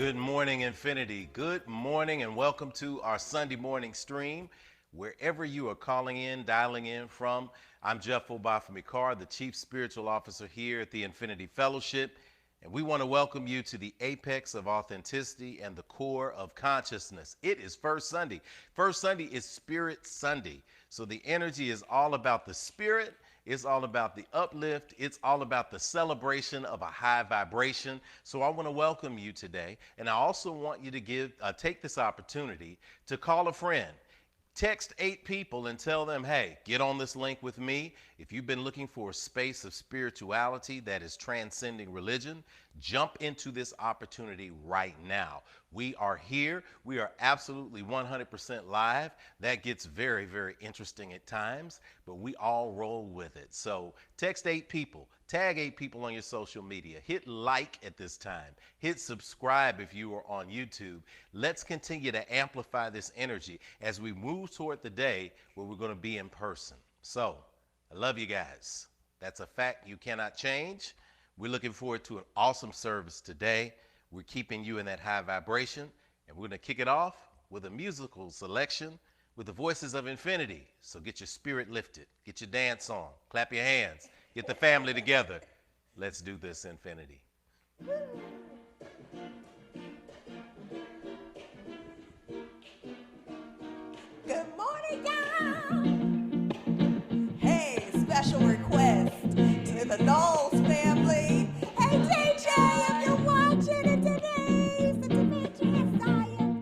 Good morning, Infinity. Good morning, and welcome to our Sunday morning stream. Wherever you are calling in, dialing in from, I'm Jeff Obafemi-Carr, the Chief Spiritual Officer here at the Infinity Fellowship, and we want to welcome you to the apex of authenticity and the core of consciousness. It is First Sunday. First Sunday is Spirit Sunday, so the energy is all about the spirit. It's all about the uplift. It's all about the celebration of a high vibration. So I want to welcome you today. And I also want you to take this opportunity to call a friend. Text 8 people and tell them, hey, get on this link with me. If you've been looking for a space of spirituality that is transcending religion, jump into this opportunity right now. We are here. We are absolutely 100% live. That gets very, very interesting at times, but we all roll with it. So text 8 people, tag 8 people on your social media, hit like at this time, hit subscribe if you are on YouTube. Let's continue to amplify this energy as we move toward the day where we're going to be in person. So I love you guys. That's a fact you cannot change. We're looking forward to an awesome service today. We're keeping you in that high vibration, and we're going to kick it off with a musical selection with the voices of infinity. So get your spirit lifted, get your dance on, clap your hands, get the family together. Let's do this, infinity. Good morning, y'all. Hey, special request to the Knowles family. Hey, DJ, if you're watching it today, it's the Messiah.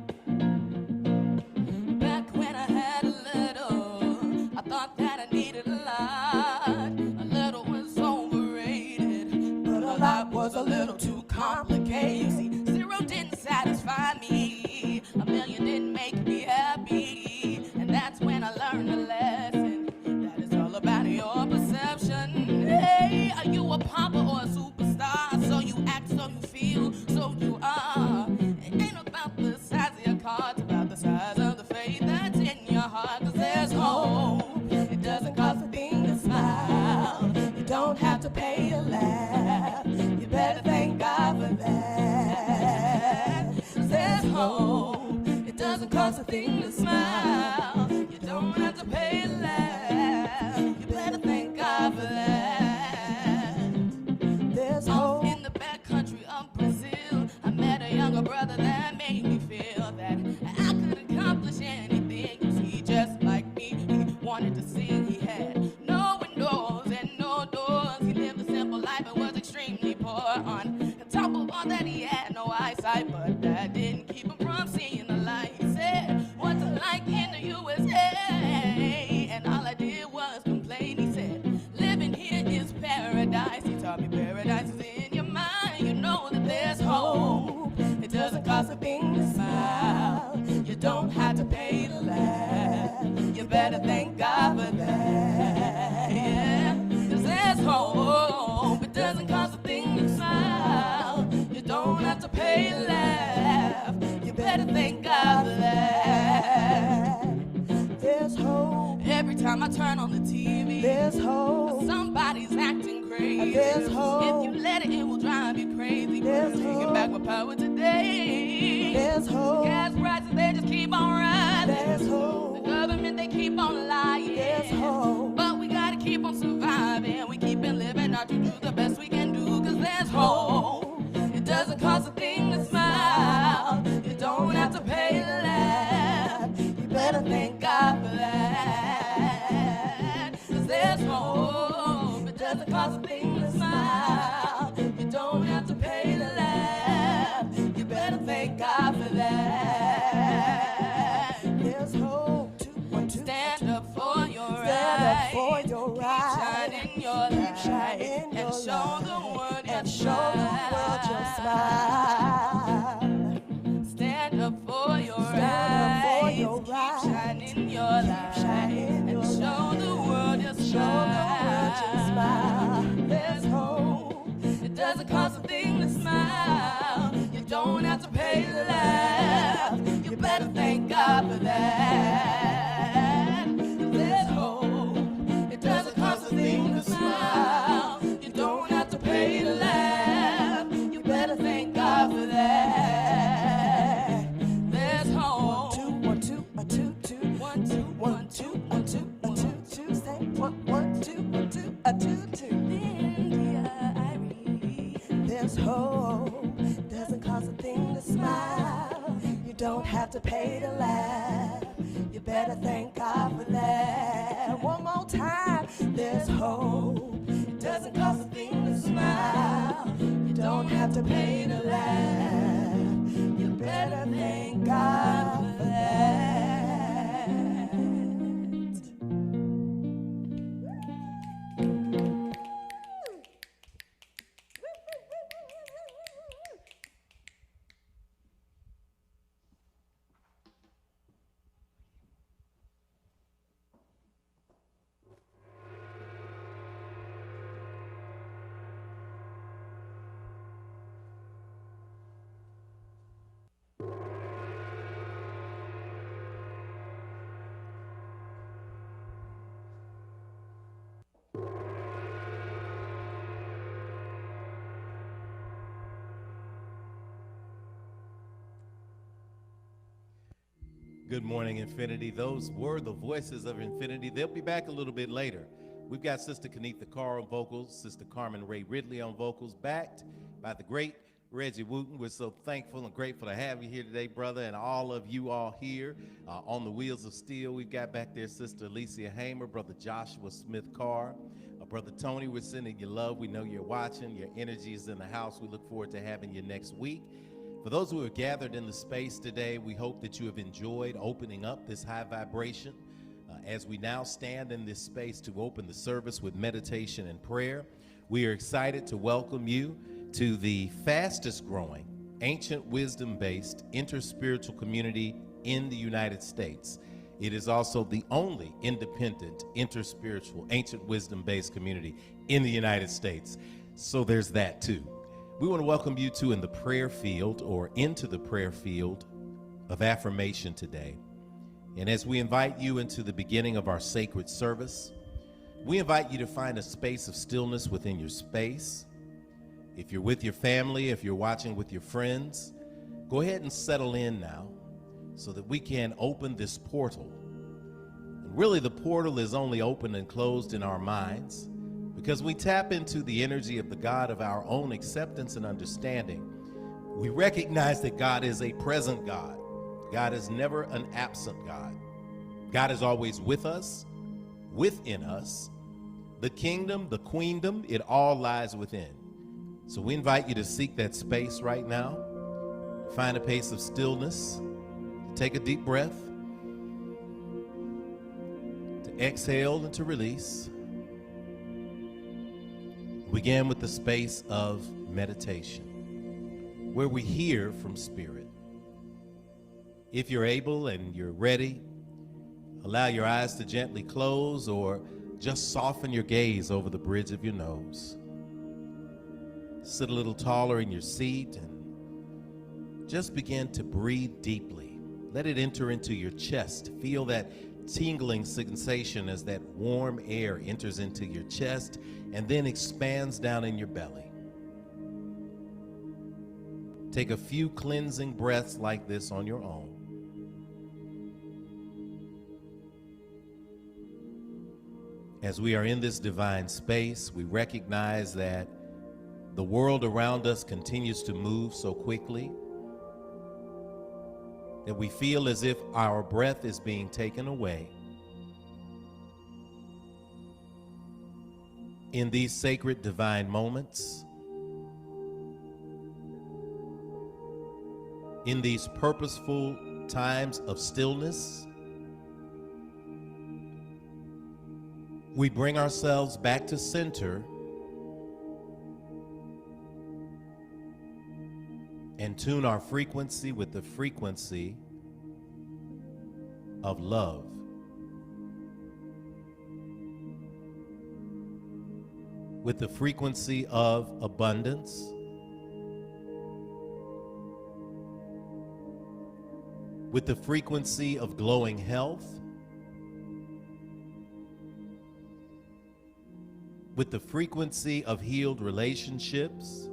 Back when I had a little, I thought that I needed a lot. A little was overrated, but a lot was a little too complicated. You see, 0 didn't satisfy me, a million didn't make me happy, and that's when I learned a lesson that it's all about your perception. Hey, are you a popper or a superstar? So you act, so you feel, so you are. It ain't about the size of your cards, about the size of the faith that's in your heart. 'Cause there's hope. It doesn't cost a thing to smile. You don't have to pay to laugh. You better thank God for that. 'Cause there's hope. It doesn't cost a thing to smile. You don't have to pay to laugh. You better thank God for that. There's hope. In the back country of Brazil, I met a younger brother that made me feel that I could accomplish anything. You see, just like me, he wanted to sing. He had no windows and no doors. He lived a simple life and was extremely poor. On top of all that, he had no eyesight, but that didn't keep him from seeing the light. He said, what's it like in the USA? And all I did was complain. He said, living here is paradise. He taught me paradise is in your mind. You know that there's hope. It doesn't cost a thing to smile. You don't have to pay to laugh. You better thank God for that. Yeah, 'cause there's hope. It doesn't cost a thing to smile. You don't have to pay to laugh. You better thank God for that. There's hope. Every time I turn on the TV, There's hope. somebody's acting crazy. There's hope. If you let it, it will drive you crazy. There's Taking hope. back my power today. There's hope. Gas prices, they just keep on rising. There's hope. The government, they keep on lying. There's hope. But we gotta keep on surviving. We keep on living our to do the best we can do. 'Cause there's hope. It doesn't cost a thing to smile. You don't have to pay to laugh. You better thank God for that. 'Cause there's hope. It doesn't cost a thing to smile. You don't have to pay to laugh. You better thank God for that. There's hope. 2, 1, 2. Stand up for your right. Stand up for your right. Keep shining your Keep light. shining your And show light. the world your And show the world your smile. Stand up for your Stand up right. for your right. Keep shining your light. shining And your show the world your Show the world your smile. There's hope. It doesn't cost a thing to smile. You don't have to pay to laugh. You better thank God for that. There's hope. It doesn't cost a thing to smile. You don't have to pay to laugh. have to pay to laugh. You better thank God for that. One more time, there's hope. It doesn't cost a thing to smile. You don't have to pay to laugh. You better thank God for that. Good morning, Infinity. Those were the voices of Infinity. They'll be back a little bit later. We've got Sister Kenetha Carr on vocals, Sister Carmen Ray Ridley on vocals, backed by the great Reggie Wooten. We're so thankful and grateful to have you here today, brother, and all of you all here on the Wheels of Steel. We've got back there Sister Alicia Hamer, Brother Joshua Smith Carr, Brother Tony. We're sending you love. We know you're watching. Your energy is in the house. We look forward to having you next week. For those who are gathered in the space today, we hope that you have enjoyed opening up this high vibration as we now stand in this space to open the service with meditation and prayer. We are excited to welcome you to the fastest growing, ancient wisdom-based interspiritual community in the United States. It is also the only independent interspiritual, ancient wisdom-based community in the United States. So there's that too. We want to welcome you to in the prayer field or into the prayer field of affirmation today. And as we invite you into the beginning of our sacred service, we invite you to find a space of stillness within your space. If you're with your family, if you're watching with your friends, go ahead and settle in now so that we can open this portal. And really, the portal is only open and closed in our minds, because we tap into the energy of the God of our own acceptance and understanding. We recognize that God is a present God. God is never an absent God. God is always with us, within us. The kingdom, the queendom, it all lies within. So we invite you to seek that space right now. Find a pace of stillness. Take a deep breath. To exhale and to release. Begin with the space of meditation, where we hear from Spirit. If you're able and you're ready, allow your eyes to gently close or just soften your gaze over the bridge of your nose. Sit a little taller in your seat and just begin to breathe deeply. Let it enter into your chest. Feel that tingling sensation as that warm air enters into your chest and then expands down in your belly. Take a few cleansing breaths like this on your own. As we are in this divine space, we recognize that the world around us continues to move so quickly that we feel as if our breath is being taken away. In these sacred divine moments, in these purposeful times of stillness, we bring ourselves back to center and tune our frequency with the frequency of love. With the frequency of abundance. With the frequency of glowing health. With the frequency of healed relationships.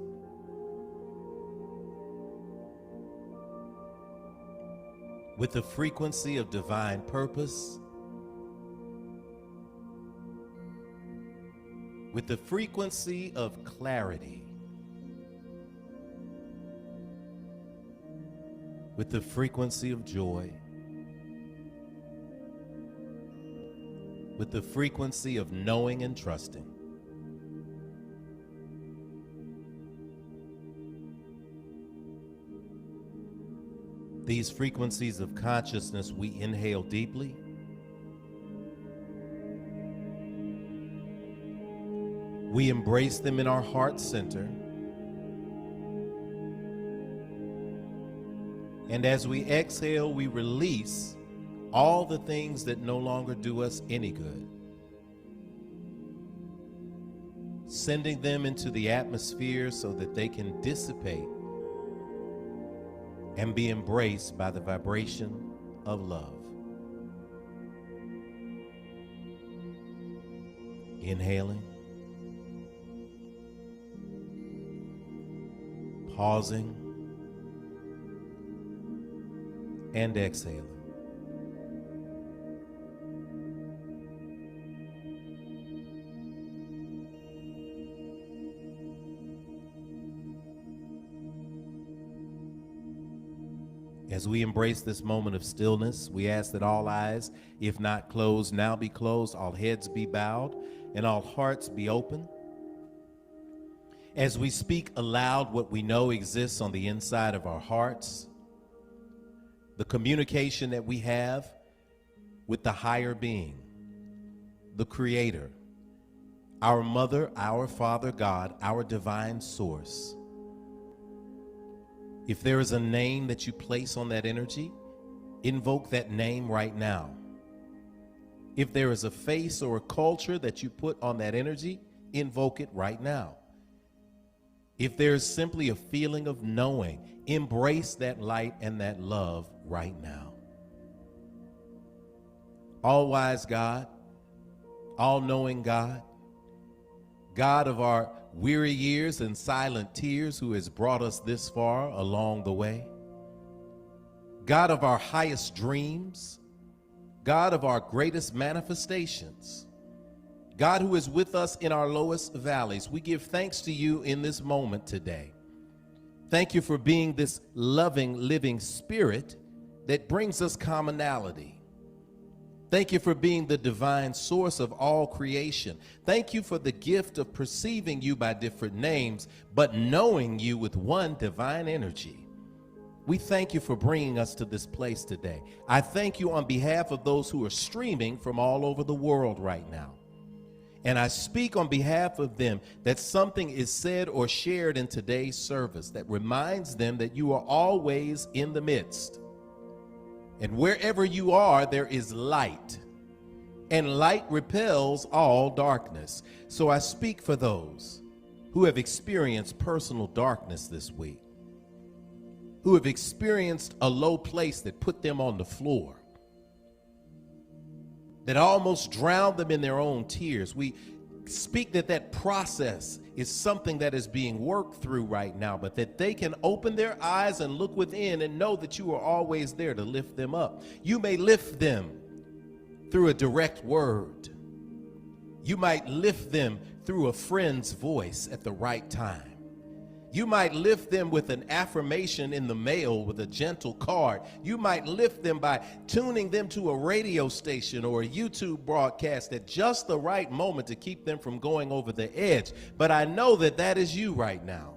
With the frequency of divine purpose. With the frequency of clarity. with the frequency of joy, with the frequency of knowing and trusting. These frequencies of consciousness, we inhale deeply. We embrace them in our heart center. And as we exhale, we release all the things that no longer do us any good, sending them into the atmosphere so that they can dissipate and be embraced by the vibration of love. Inhaling, pausing, and exhaling. As we embrace this moment of stillness, we ask that all eyes, if not closed, now be closed, all heads be bowed, and all hearts be open. As we speak aloud what we know exists on the inside of our hearts, the communication that we have with the higher being, the Creator, our Mother, our Father God, our divine source. If there is a name that you place on that energy, invoke that name right now. If there is a face or a culture that you put on that energy, invoke it right now. If there is simply a feeling of knowing, embrace that light and that love right now. All-wise God, all-knowing God, God of our weary years and silent tears, who has brought us this far along the way, God of our highest dreams, God of our greatest manifestations, God who is with us in our lowest valleys, we give thanks to you in this moment today. Thank you for being this loving, living spirit that brings us commonality. Thank you for being the divine source of all creation. Thank you for the gift of perceiving you by different names, but knowing you with one divine energy. We thank you for bringing us to this place today. I thank you on behalf of those who are streaming from all over the world right now. And I speak on behalf of them that something is said or shared in today's service that reminds them that you are always in the midst. And wherever you are, there is light. And light repels all darkness. So I speak for those who have experienced personal darkness this week, who have experienced a low place that put them on the floor, that almost drowned them in their own tears. We speak that that process is something that is being worked through right now, but that they can open their eyes and look within and know that you are always there to lift them up. You may lift them through a direct word. You might lift them through a friend's voice at the right time. You might lift them with an affirmation in the mail with a gentle card. You might lift them by tuning them to a radio station or a YouTube broadcast at just the right moment to keep them from going over the edge. But I know that that is you right now,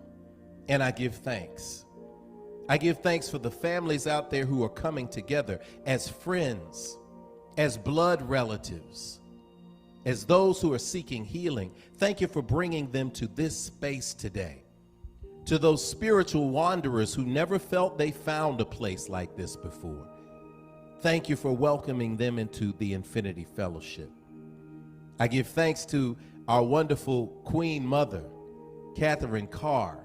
and I give thanks. I give thanks for the families out there who are coming together as friends, as blood relatives, as those who are seeking healing. Thank you for bringing them to this space today. To those spiritual wanderers who never felt they found a place like this before, thank you for welcoming them into the Infinity Fellowship. I give thanks to our wonderful Queen Mother, Catherine Carr.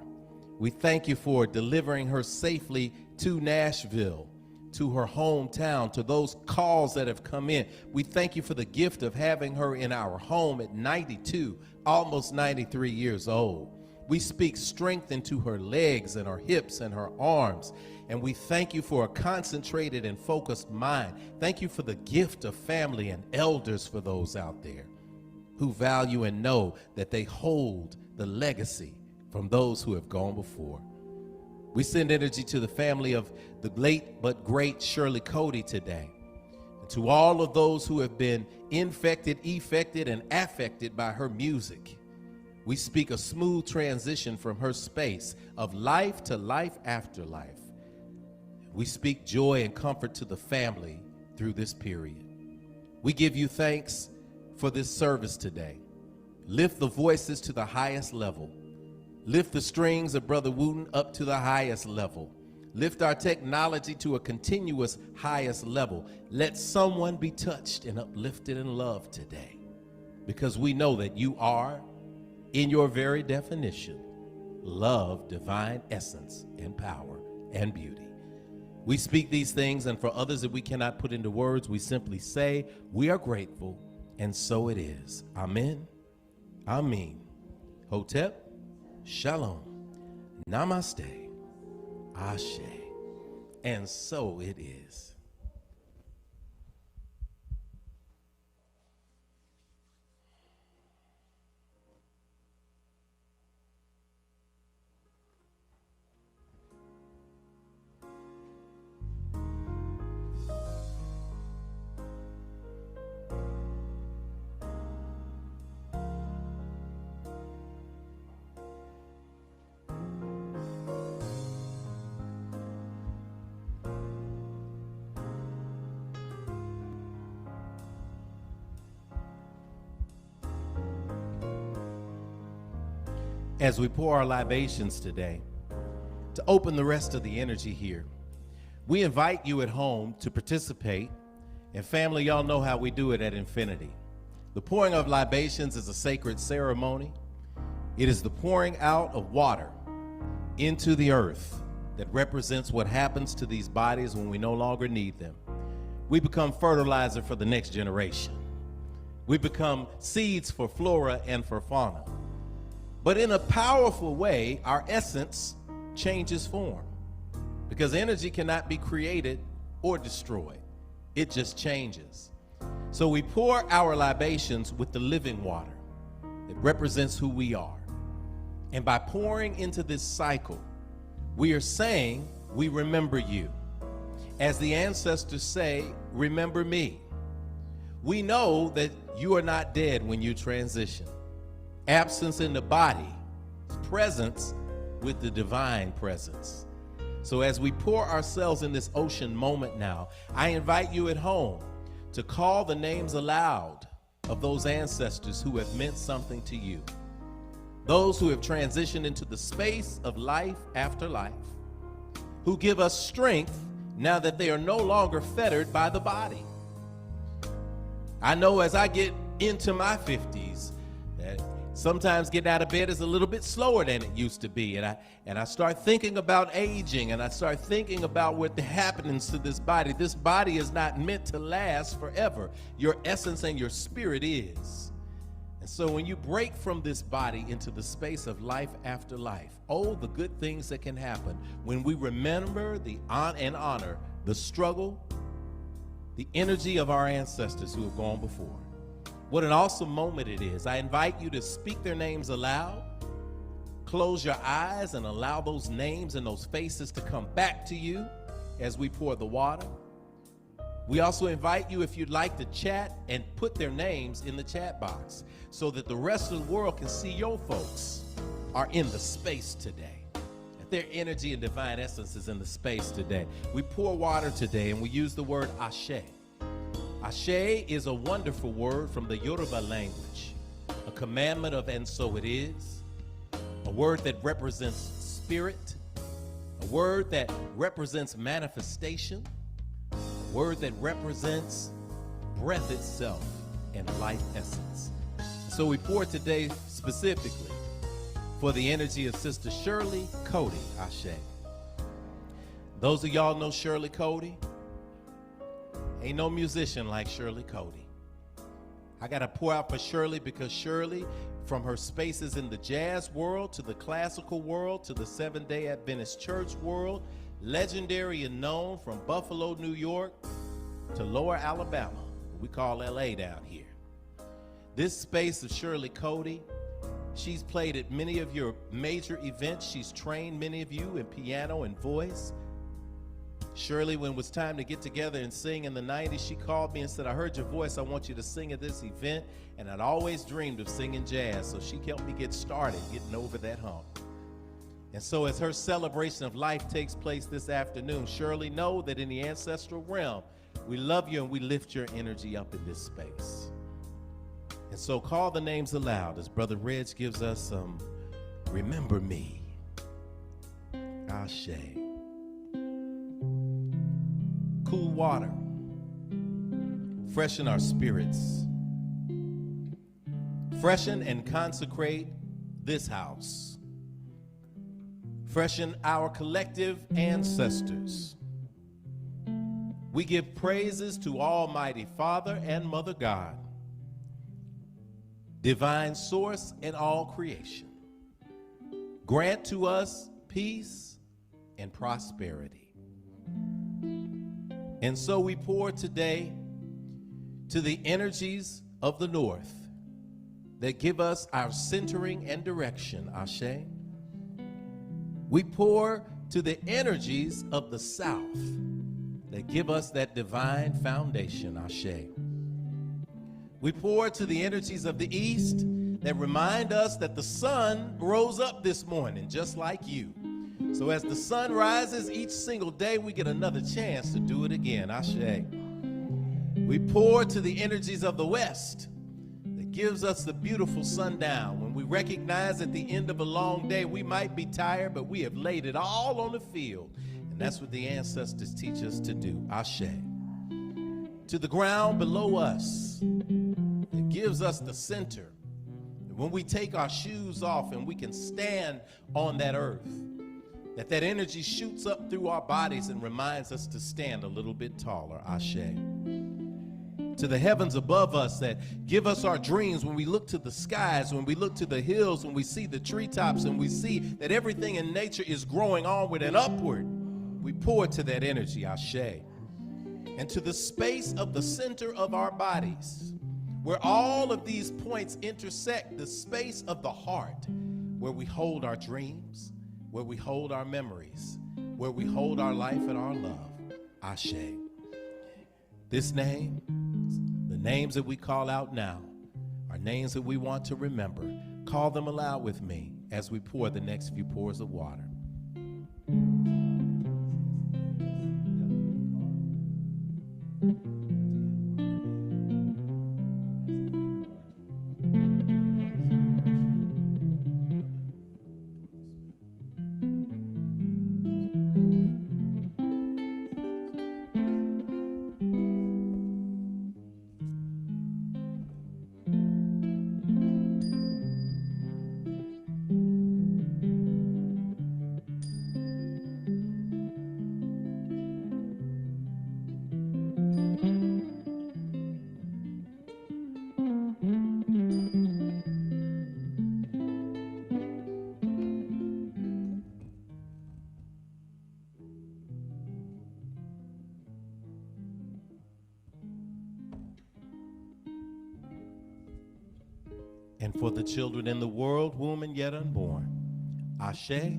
We thank you for delivering her safely to Nashville, to her hometown, to those calls that have come in. We thank you for the gift of having her in our home at 92, almost 93 years old. We speak strength into her legs and her hips and her arms. And we thank you for a concentrated and focused mind. Thank you for the gift of family and elders for those out there who value and know that they hold the legacy from those who have gone before. We send energy to the family of the late but great Shirley Cody today. And to all of those who have been infected, effected, and affected by her music, we speak a smooth transition from her space of life to life after life. We speak joy and comfort to the family through this period. We give you thanks for this service today. Lift the voices to the highest level. Lift the strings of Brother Wooten up to the highest level. Lift our technology to a continuous highest level. Let someone be touched and uplifted and loved today, because we know that you are, in your very definition, love, divine essence, and power, and beauty. We speak these things, and for others that we cannot put into words, we simply say we are grateful, and so it is. Amen. Amen. Hotep. Shalom. Namaste. Ashe. And so it is. As we pour our libations today, to open the rest of the energy here, we invite you at home to participate. And family, y'all know how we do it at Infinity. The pouring of libations is a sacred ceremony. It is the pouring out of water into the earth that represents what happens to these bodies when we no longer need them. We become fertilizer for the next generation. We become seeds for flora and for fauna. But in a powerful way, our essence changes form, because energy cannot be created or destroyed. It just changes. So we pour our libations with the living water that represents who we are. And by pouring into this cycle, we are saying we remember you. As the ancestors say, remember me. We know that you are not dead when you transition. Absence in the body, presence with the divine presence. So as we pour ourselves in this ocean moment now, I invite you at home to call the names aloud of those ancestors who have meant something to you. Those who have transitioned into the space of life after life, who give us strength now that they are no longer fettered by the body. I know as I get into my 50s that sometimes getting out of bed is a little bit slower than it used to be. And I start thinking about aging, and I start thinking about what happens to this body. This body is not meant to last forever. Your essence and your spirit is. And so when you break from this body into the space of life after life, oh, the good things that can happen when we remember and honor the struggle, the energy of our ancestors who have gone before. What an awesome moment it is. I invite you to speak their names aloud. Close your eyes and allow those names and those faces to come back to you as we pour the water. We also invite you, if you'd like to chat, and put their names in the chat box so that the rest of the world can see your folks are in the space today. That their energy and divine essence is in the space today. We pour water today, and we use the word Ashe. Ashe is a wonderful word from the Yoruba language, a commandment of and so it is, a word that represents spirit, a word that represents manifestation, a word that represents breath itself and life essence. So we pour today specifically for the energy of Sister Shirley Cody, Ashe. Those of y'all know Shirley Cody. Ain't no musician like Shirley Cody. I got to pour out for Shirley because Shirley, from her spaces in the jazz world to the classical world to the Seventh-day Adventist church world, legendary and known from Buffalo, New York to Lower Alabama. We call LA down here. This space of Shirley Cody, She's played at many of your major events. She's trained many of you in piano and voice. Shirley, when it was time to get together and sing in the 90s, she called me and said, I heard your voice. I want you to sing at this event. And I'd always dreamed of singing jazz, so she helped me get started, getting over that hump. And so as her celebration of life takes place this afternoon, Shirley, know that in the ancestral realm, we love you and we lift your energy up in this space. And so call the names aloud as Brother Reg gives us some Remember Me. Ashe. Cool water. Freshen our spirits. Freshen and consecrate this house. Freshen our collective ancestors. We give praises to Almighty Father and Mother God, divine source in all creation. Grant to us peace and prosperity. And so we pour today to the energies of the north that give us our centering and direction, Ashe. We pour to the energies of the south that give us that divine foundation, Ashe. We pour to the energies of the east that remind us that the sun rose up this morning, just like you. So as the sun rises each single day, we get another chance to do it again, Ashe. We pour to the energies of the west that gives us the beautiful sundown. When we recognize at the end of a long day, we might be tired, but we have laid it all on the field. And that's what the ancestors teach us to do, Ashe. To the ground below us, it gives us the center. And when we take our shoes off and we can stand on that earth, that energy shoots up through our bodies and reminds us to stand a little bit taller, Ashe. To the heavens above us that give us our dreams when we look to the skies, when we look to the hills, when we see the treetops and we see that everything in nature is growing onward and upward, we pour to that energy, Ashe. And to the space of the center of our bodies, where all of these points intersect, the space of the heart, where we hold our dreams, where we hold our memories, where we hold our life and our love, Ashe. This name, the names that we call out now, are names that we want to remember. Call them aloud with me as we pour the next few pours of water. And for the children in the world, womb and yet unborn, Ashe,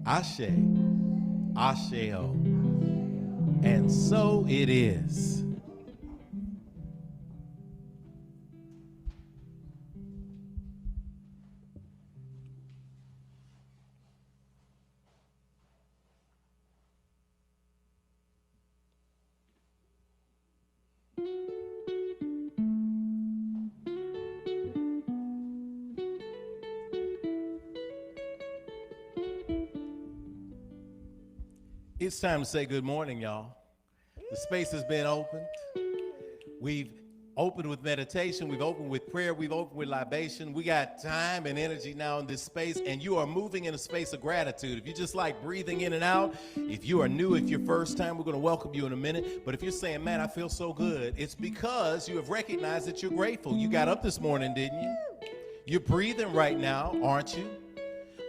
Ashe, Asheo. And so it is. It's time to say good morning, y'all. The space has been opened. We've opened with meditation. We've opened with prayer. We've opened with libation. We got time and energy now in this space, and you are moving in a space of gratitude. If you just like breathing in and out, if you are new, if you're first time, we're going to welcome you in a minute. But if you're saying, man, I feel so good, it's because you have recognized that you're grateful. You got up this morning, didn't you? You're breathing right now, aren't you?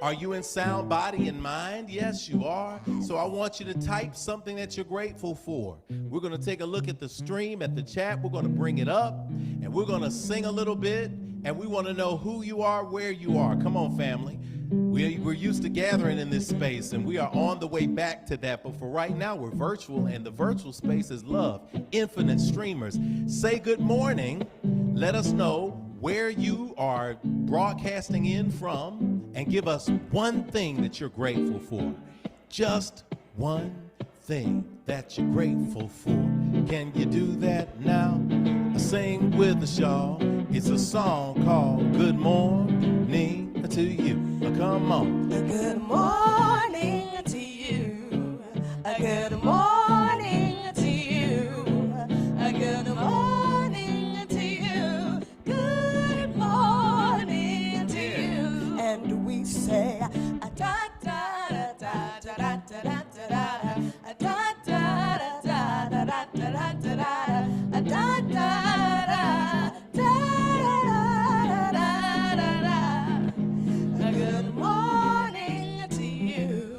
Are you in sound body and mind? Yes, you are. So I want you to type something that you're grateful for. We're going to take a look at the stream, at the chat. We're going to bring it up, and we're going to sing a little bit, and we want to know who you are, where you are. Come on, family. We're used to gathering in this space, and we are on the way back to that. But for right now, we're virtual, and the virtual space is love. Infinite streamers. Say good morning. Let us know where you are broadcasting in from, and give us one thing that you're grateful for. Just one thing that you're grateful for. Can you do that now? Sing with the shawl. It's a song called Good Morning to You. Come on. Good morning to you. Good morning to you. Good morning to you. Good morning to you. And we say da da da da da da da da da da da da da da da da da. Good morning to you.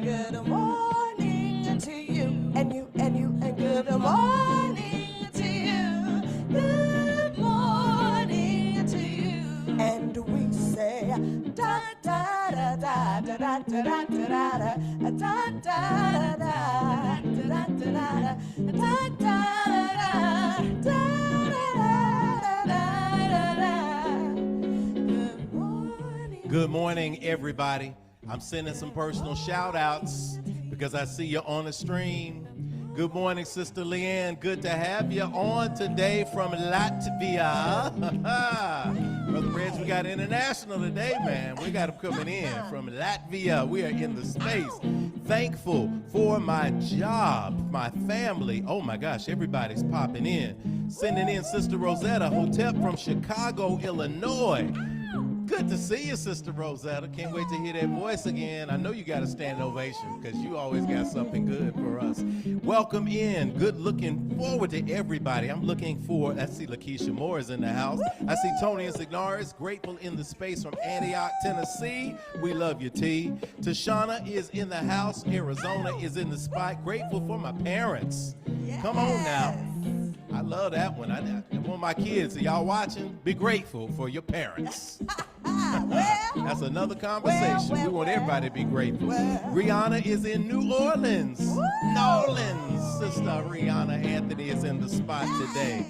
Good morning to you. And good morning to you. Good morning to you. And we say da da da da da da da da da da da da da da da da. Good morning, everybody. I'm sending some personal shout outs because I see you on the stream. Good morning, Sister Leanne. Good to have you on today from Latvia. Brother Reg, we got international today, man. We got them coming in from Latvia. We are in the space. Thankful for my job, my family. Oh my gosh, everybody's popping in. Sending in Sister Rosetta Hotep from Chicago, Illinois. Good to see you, Sister Rosetta. Can't wait to hear that voice again. I know you got a standing ovation because you always got something good for us. Welcome in. Good looking forward to everybody. I'm looking for, I see Lakeisha Moore is in the house. I see Tony and Signaris, grateful in the space from Antioch, Tennessee. We love you, T. Tashana is in the house. Arizona is in the spot. Grateful for my parents. Yes. Come on now. I love that one. I want my kids, are y'all watching? Be grateful for your parents. That's another conversation. We want everybody to be grateful. Rihanna is in New Orleans. Nolans. Sister Rihanna Anthony is in the spot today.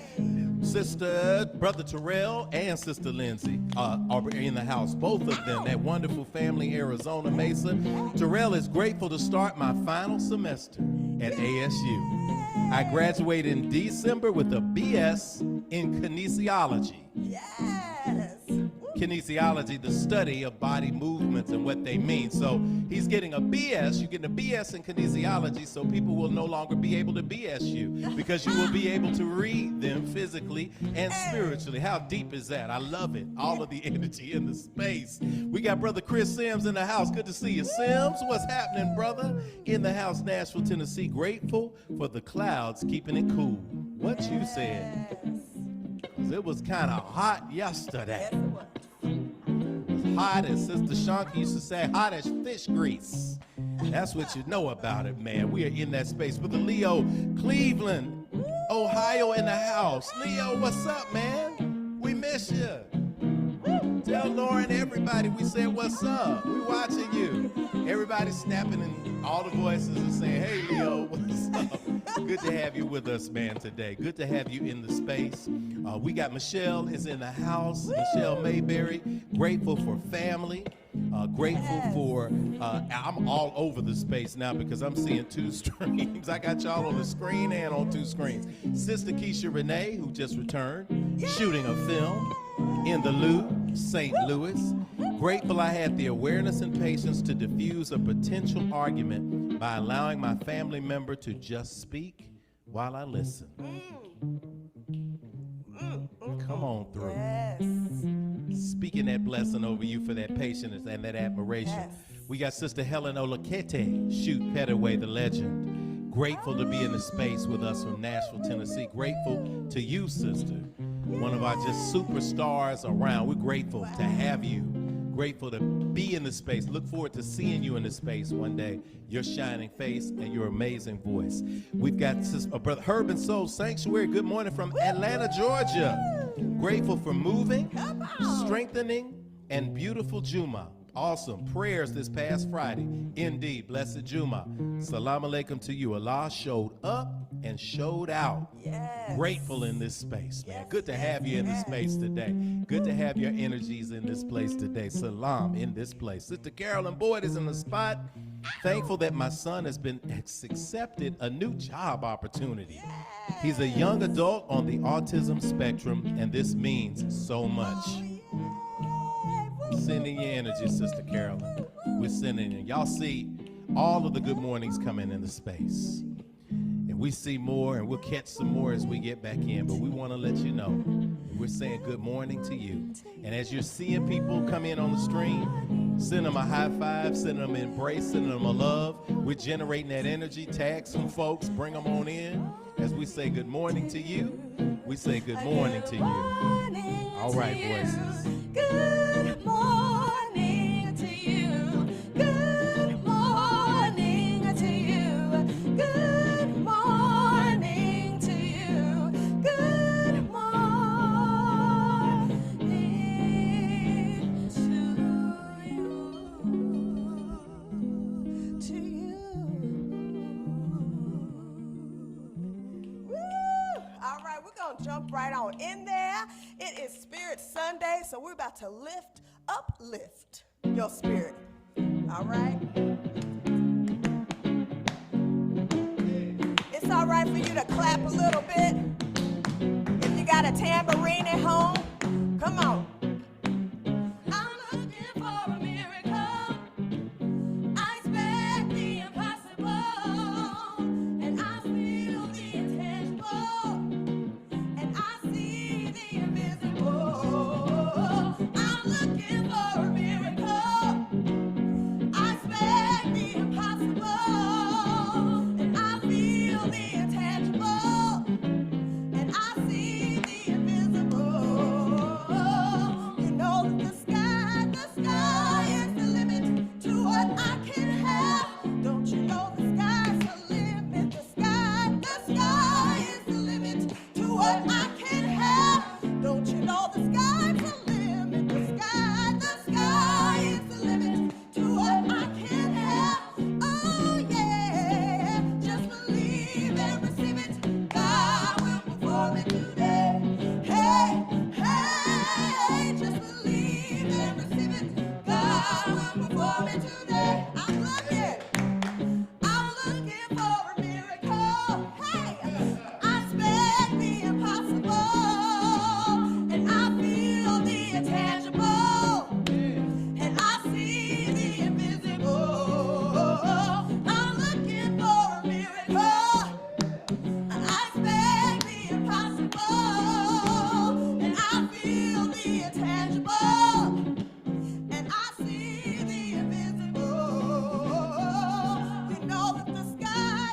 Sister, Brother Terrell, and Sister Lindsay are in the house. Both of them, that wonderful family, Arizona Mesa. Terrell is grateful to start my final semester at ASU. I graduated in December with a BS in kinesiology. Yes. Kinesiology, the study of body movements and what they mean. So he's getting a BS. You're getting a BS in kinesiology, so people will no longer be able to BS you because you will be able to read them physically and spiritually. How deep is that? I love it. All of the energy in the space. We got Brother Chris Sims in the house. Good to see you, Sims. What's happening, brother? In the house, Nashville, Tennessee. Grateful for the clouds keeping it cool. What you said? 'Cause it was kind of hot yesterday. Hot as Sister Shanky used to say, hot as fish grease. That's what you know about it, man. We are in that space. But the Leo, Cleveland, Ohio in the house. Leo, what's up, man? We miss you. Tell Lauren, everybody, we said what's up. We watching you. Everybody snapping and all the voices are saying, hey, Leo, what's up? Good to have you with us, man, today. Good to have you in the space. We got Michelle is in the house. Michelle Mayberry, grateful for family. Grateful for, I'm all over the space now because I'm seeing two streams. I got y'all on the screen and on two screens. Sister Keisha Renee, who just returned, shooting a film in the Louvre, St. Louis. Grateful I had the awareness and patience to diffuse a potential argument by allowing my family member to just speak while I listen. Come on through. Yes. Speaking that blessing over you for that patience and that admiration. Yes. We got Sister Helen Olakete, shoot Petaway, the legend. Grateful to be in the space with us from Nashville, Tennessee. Grateful to you, sister. One of our just superstars around. We're grateful to have you. Grateful to be in the space. Look forward to seeing you in the space one day. Your shining face and your amazing voice. We've got Brother Herb and Soul Sanctuary. Good morning from Atlanta, Georgia. Grateful for moving, strengthening, and beautiful Juma. Awesome prayers this past Friday. Indeed, blessed Juma. Salam alaikum to you. Allah showed up and showed out. Yes. Grateful in this space, man. Yes, Good to have you in this space today. Good to have your energies in this place today. Salam in this place. Sister Carolyn Boyd is in the spot. Thankful that my son has been accepted a new job opportunity. He's a young adult on the autism spectrum, and this means so much. Sending your energy, Sister Carolyn. We're sending you. Y'all see all of the good mornings coming in the space. And we see more, and we'll catch some more as we get back in. But we want to let you know, we're saying good morning to you. And as you're seeing people come in on the stream, send them a high five, send them an embrace, send them a love. We're generating that energy. Tag some folks, bring them on in. As we say good morning to you, we say good morning to you. All right, voices. Good morning to you. Good morning to you. Good morning to you. Good morning to you. Woo! All right, we're gonna jump right on in there. It is Spirit Sunday, so we're about to uplift your spirit. All right? It's all right for you to clap a little bit. If you got a tambourine at home, come on. I'm looking for a miracle. I expect the impossible, and I feel the intangible, and I see the invisible. I'm looking for a miracle. I expect the impossible, and I feel the intangible, and I see the invisible. You know that the sky is the limit to what I can have. Don't you know the sky's the limit? The sky is the limit to what I can have. Don't you know the sky's the limit? The sky is the limit to what I can have. Oh yeah, just believe and receive it. God will perform it today. Hey, hey, just believe and receive it. God will perform it today. I'm looking for a miracle. Hey, I expect the impossible, and I feel the intangible, and I see the invisible. I'm looking for a miracle. I expect the impossible, and I feel the intangible, and I see the invisible. You know that the sky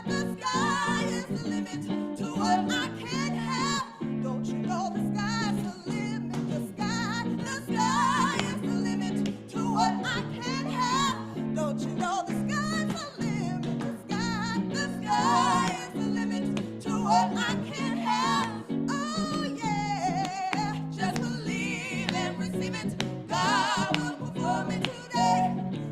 is the limit to what I can have. Don't you know the sky's the limit? The sky is the limit to what I can have. Don't you know the sky's the limit? The sky is the limit to what I can have. Oh yeah, just believe and receive it. God will perform it today.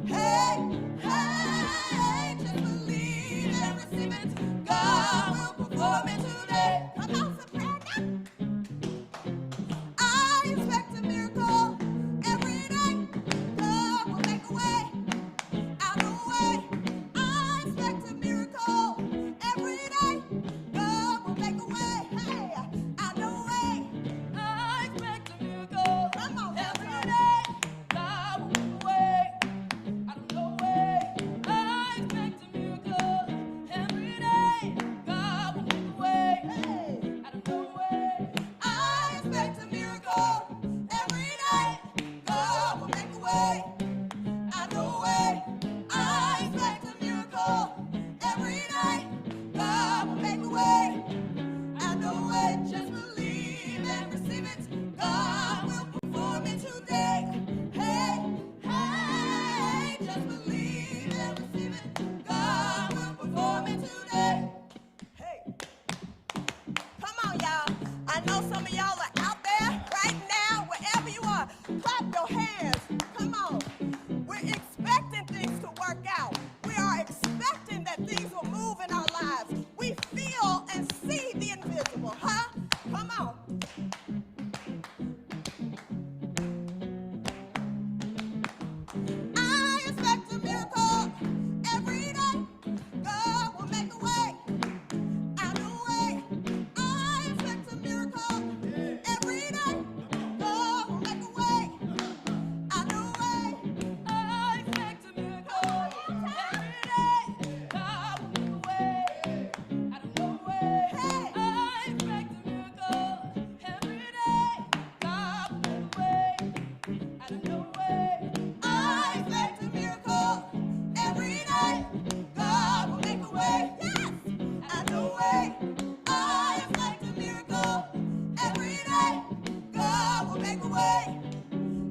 Hey, hey, just believe and receive it. God will perform it today. Come on, soprano. I expect a miracle every day. God will make a way out of the way. I expect a miracle every day. God will make a way, hey, out of the way. I expect a miracle. Come on, every day. God will make a way out of the way. I expect a miracle every day. God will make a way, hey, out of the way. I expect a miracle every day. God will make a way out of the way. I expect a miracle every day. God will make a way out of the way. Just believe and receive it. God will perform it today. Hey, hey, just believe and receive it. God will perform it today. Hey, come on, y'all. I know some of y'all are out there clap your hands. Come on. We're expecting things to work out. We are expecting that things will move in our lives. We feel and see the invisible, huh? Come on. I expect a miracle every day. God will make a way. Out of the way. I expect a miracle every day. God will make a way. Out of the way. I expect a miracle every day. God will make a way out of no way. Hey. I expect a miracle every day. God will make a way out of no way. I expect a miracle every day. God will make a way. Yes. Out of the way. I expect a miracle every day. God will make a way.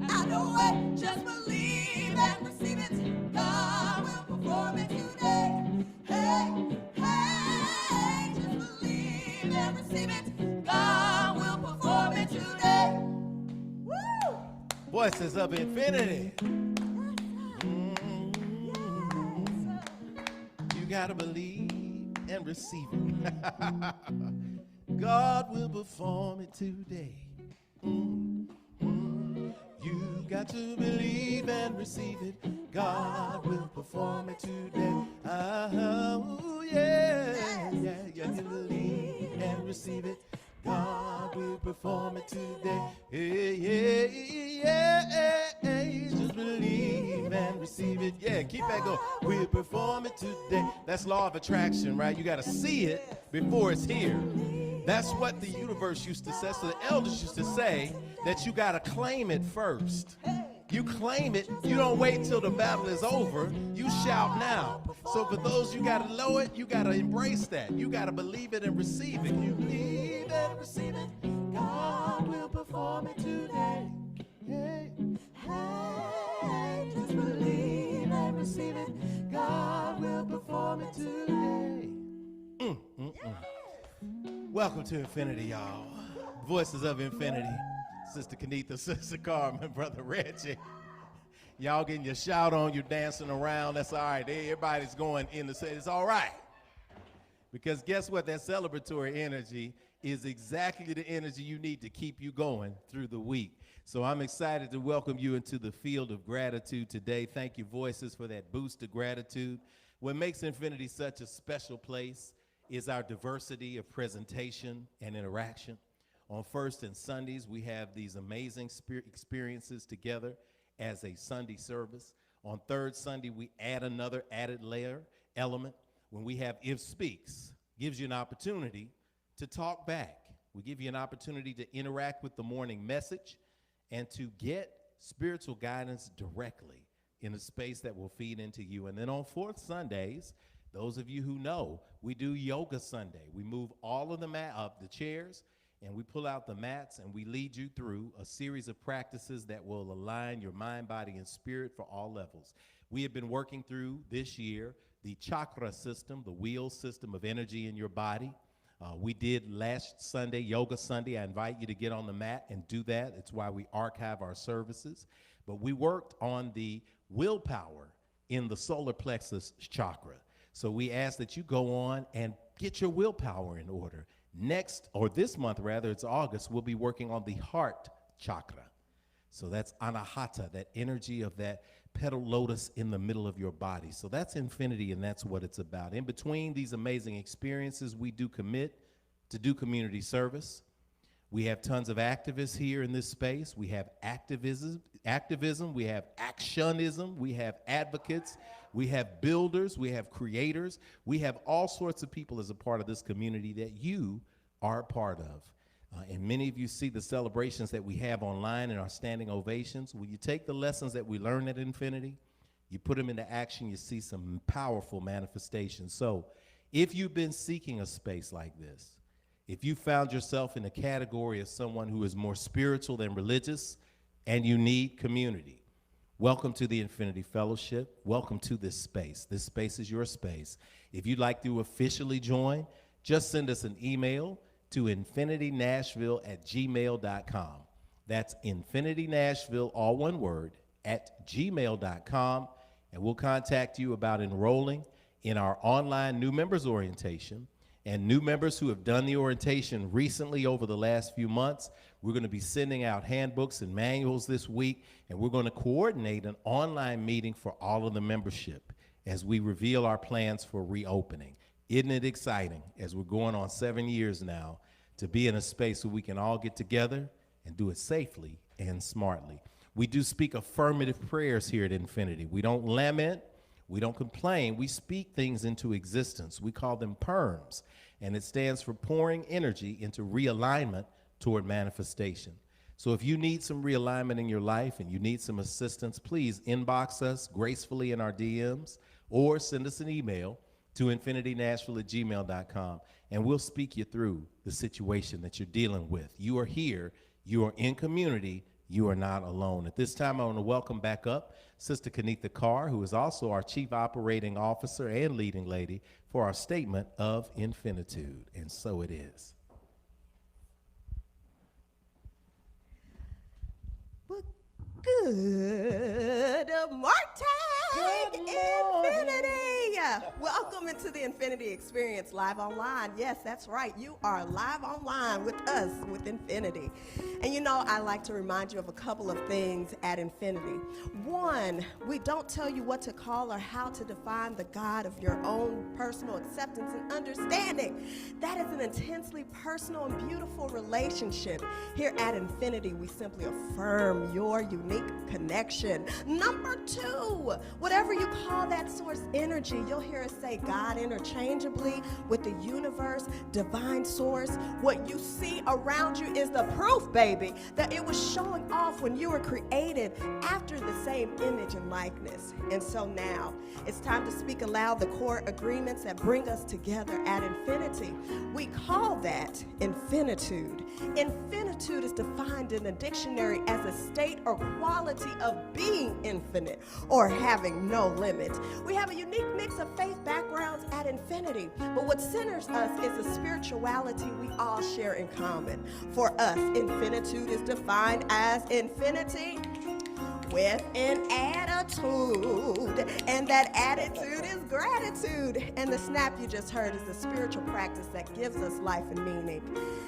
Out of the way. Just believe and receive it. God will perform it today. Hey, hey. Just believe and receive it. God will perform it today. Woo! Voices of Infinity. You gotta believe and receive it. God will perform it today. You got to believe and receive it. God will perform it today. Oh, yeah, yeah, yeah. You believe and receive it. God will perform it today. Yeah, yeah, yeah, yeah. Just believe and receive it. Yeah, keep that going. We'll perform it today. That's law of attraction, right? You got to see it before it's here. That's what the universe used to say. So the elders used to say that you got to claim it first. You claim it. You don't wait till the battle is over. You shout now. So for those you got to know it, you got to embrace that. You got to believe it and receive it. You believe and receive it. God will perform it today. Hey, hey, just believe and receive it. God will perform it today. Welcome to Infinity, y'all. Voices of Infinity. Sister Kenitha, Sister Carmen, Brother Reggie. Y'all getting your shout on, you're dancing around. That's all right. Everybody's going in the set. It's all right. Because guess what? That celebratory energy is exactly the energy you need to keep you going through the week. So I'm excited to welcome you into the field of gratitude today. Thank you, Voices, for that boost of gratitude. What makes Infinity such a special place is our diversity of presentation and interaction. On First and Sundays, we have these amazing experiences together as a Sunday service. On Third Sunday, we add another added element when we have If Speaks. Gives you an opportunity to talk back. We give you an opportunity to interact with the morning message and to get spiritual guidance directly in a space that will feed into you. And then on Fourth Sundays, those of you who know, we do Yoga Sunday. We move all of the chairs, and we pull out the mats, and we lead you through a series of practices that will align your mind, body, and spirit for all levels. We have been working through this year the chakra system, the wheel system of energy in your body. We did last Sunday, Yoga Sunday. I invite you to get on the mat and do that. It's why we archive our services. But we worked on the willpower in the solar plexus chakra. So we ask that you go on and get your willpower in order. Next, or this month rather, it's August, we'll be working on the heart chakra. So that's anahata, that energy of that petal lotus in the middle of your body. So that's Infinity, and that's what it's about. In between these amazing experiences, we do commit to do community service. We have tons of activists here in this space. We have activism, we have actionism, we have advocates, we have builders, we have creators. We have all sorts of people as a part of this community that you are a part of. And many of you see the celebrations that we have online in our standing ovations. Will you take the lessons that we learn at Infinity, you put them into action, you see some powerful manifestations. So if you've been seeking a space like this, if you found yourself in the category of someone who is more spiritual than religious and you need community, welcome to the Infinity Fellowship. Welcome to this space. This space is your space. If you'd like to officially join, just send us an email to infinitynashville@gmail.com. That's infinitynashville, all one word, at gmail.com, and we'll contact you about enrolling in our online new members orientation. And new members who have done the orientation recently over the last few months, we're going to be sending out handbooks and manuals this week, and we're going to coordinate an online meeting for all of the membership as we reveal our plans for reopening. Isn't it exciting, as we're going on 7 years now, to be in a space where we can all get together and do it safely and smartly. We do speak affirmative prayers here at Infinity. We don't lament, we don't complain, we speak things into existence. We call them PERMs, and it stands for pouring energy into realignment toward manifestation. So if you need some realignment in your life and you need some assistance, please inbox us gracefully in our DMs or send us an email to infinitynashville@gmail.com, and we'll speak you through the situation that you're dealing with. You are here, you are in community, you are not alone. At this time, I want to welcome back up Sister Kenitha Carr, who is also our Chief Operating Officer and leading lady, for our statement of infinitude. And so it is. Well, good morning, Infinity. Welcome into the Infinity Experience live online. Yes, that's right. You are live online with us, with Infinity. And you know, I like to remind you of a couple of things at Infinity. One, we don't tell you what to call or how to define the God of your own personal acceptance and understanding. That is an intensely personal and beautiful relationship. Here at Infinity, we simply affirm your unique connection. Number two, whatever you call that source energy, you'll hear us say God interchangeably with the universe, divine source. What you see around you is the proof, baby, that it was showing off when you were created after the same image and likeness. And so now it's time to speak aloud the core agreements that bring us together at Infinity. We call that infinitude. Infinitude is defined in the dictionary as a state or quality of being infinite or having no limit. We have a unique mix of faith backgrounds at Infinity, but what centers us is the spirituality we all share in common. For us, infinitude is defined as infinity with an attitude, and that attitude is gratitude. And the SNAP you just heard is the spiritual practice that gives us life and meaning.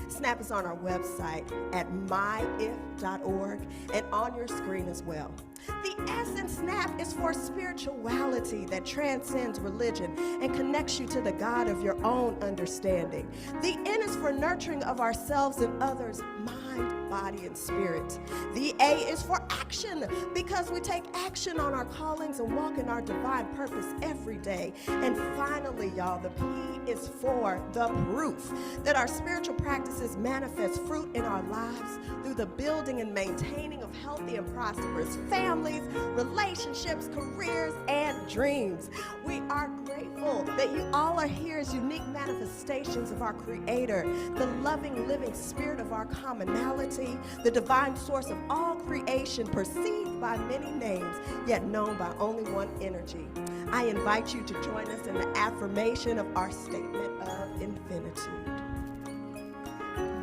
SNAP is on our website at myif.org and on your screen as well. The S in SNAP is for spirituality that transcends religion and connects you to the God of your own understanding. The N is for nurturing of ourselves and others, mind, body, and spirit. The A is for action, because we take action on our callings and walk in our divine purpose every day. And finally, y'all, the P is for the proof that our spiritual practices manifest fruit in our lives through the building and maintaining of healthy and prosperous families, relationships, careers, and dreams. We are grateful that you all are here as unique manifestations of our Creator, the loving, living spirit of our commonality, the divine source of all creation, perceived by many names, yet known by only one energy. I invite you to join us in the affirmation of our statement of infinitude.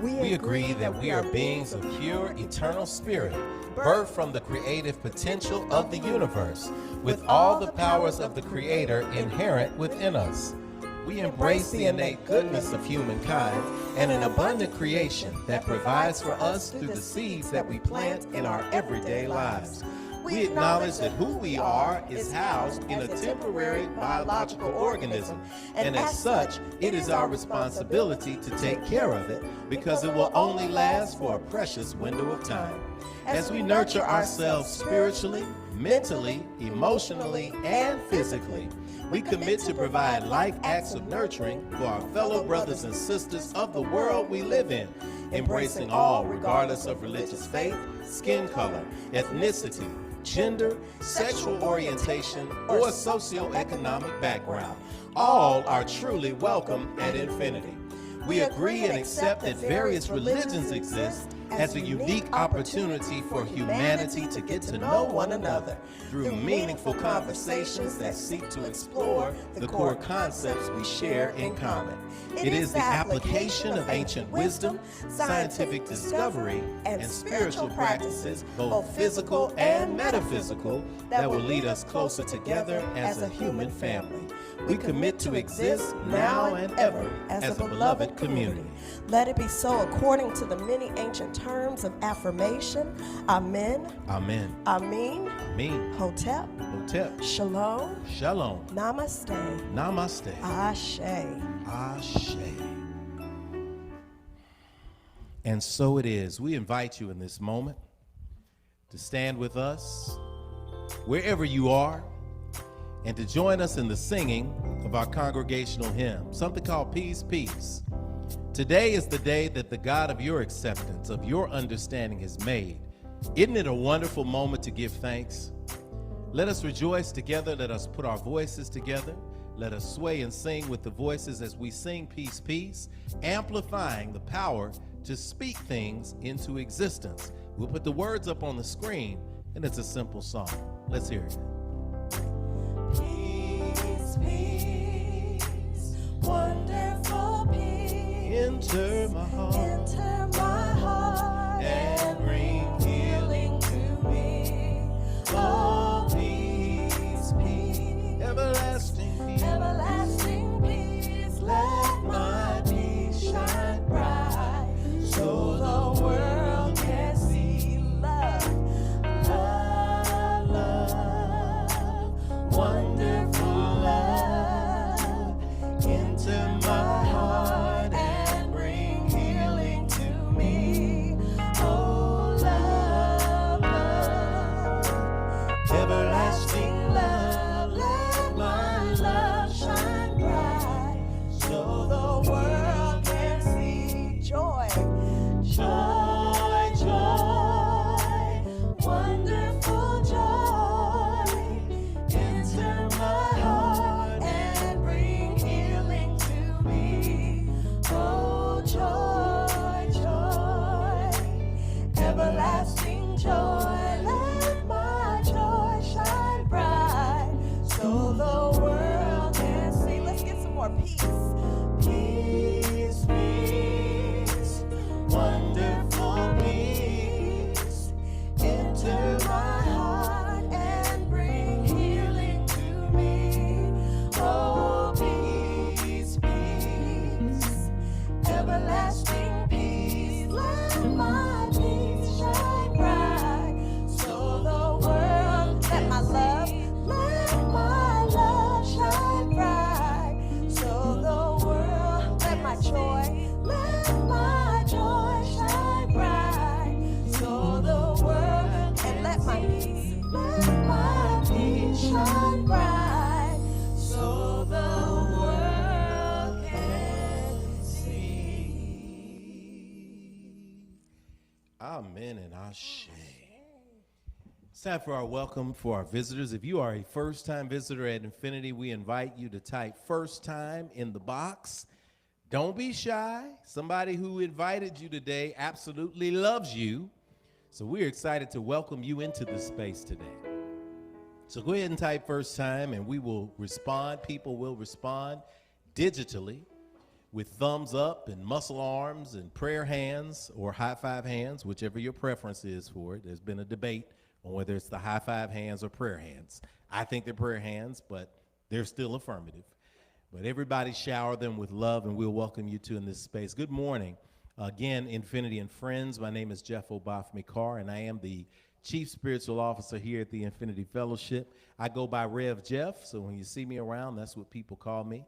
We agree that we are beings of pure, eternal spirit, birthed from the creative potential of the universe, with all the powers of the Creator inherent within us. We embrace the innate goodness of humankind and an abundant creation that provides for us through the seeds that we plant in our everyday lives. We acknowledge that who we are is housed in a temporary biological organism, and as such, it is our responsibility to take care of it, because it will only last for a precious window of time. As we nurture ourselves spiritually, mentally, emotionally, and physically, we commit to provide like acts of nurturing for our fellow brothers and sisters of the world we live in, embracing all regardless of religious faith, skin color, ethnicity, gender, sexual orientation, or socioeconomic background. All are truly welcome at Infinity. We agree and accept that various religions exist as a unique opportunity for humanity to get to know one another through meaningful conversations that seek to explore the core concepts we share in common. It is the application of ancient wisdom, scientific discovery, and spiritual practices, both physical and metaphysical, that will lead us closer together as a human family. We commit to exist now and ever as a beloved community. Let it be so according to the many ancient terms of affirmation. Amen. Amen. Amin. Amen. Hotep. Hotep. Shalom. Shalom. Namaste. Namaste. Ashe. Ashe. And so it is. We invite you in this moment to stand with us wherever you are and to join us in the singing of our congregational hymn, something called Peace, Peace. Today is the day that the God of your acceptance, of your understanding has made. Isn't it a wonderful moment to give thanks? Let us rejoice together. Let us put our voices together. Let us sway and sing with the voices as we sing Peace, Peace, amplifying the power to speak things into existence. We'll put the words up on the screen, and it's a simple song. Let's hear it. Peace, peace, wonderful peace. Enter my heart. Enter my heart and bring healing to me. Oh, peace, peace, Everlasting peace. everlasting peace. Let my peace shine bright, so the world can see love, love, love, wonderful love. Enter my heart and bring healing to me. Oh, love, love, everlasting love. Let my love shine bright, so the world can see joy, joy, joy, wonderful joy. Enter my heart and bring healing to me. Oh, joy, joy, everlasting joy. Let my joy shine bright, so the world can see. Let's get some more peace. Peace, peace, wonderful peace. Enter my heart and bring healing to me. Oh, peace, peace, everlasting peace. Let my peace shine bright, so the world. Let my love shine bright, so the world. Let my joy shine bright, so the world. And let my peace shine bright, so the world can see. Amen and Ashe. It's time for our welcome for our visitors. If you are a first-time visitor at Infinity, we invite you to type "first time" in the box. Don't be shy. Somebody who invited you today absolutely loves you. So we're excited to welcome you into this space today. So go ahead and type "first time" and we will respond. People will respond digitally with thumbs up and muscle arms and prayer hands or high five hands, whichever your preference is for it. There's been a debate on whether it's the high five hands or prayer hands. I think they're prayer hands, but they're still affirmative. But everybody shower them with love, and we'll welcome you to in this space. Good morning. Again, Infinity and friends, my name is Jeff Obafemi-Carr, and I am the Chief Spiritual Officer here at the Infinity Fellowship. I go by Rev Jeff, so when you see me around, that's what people call me.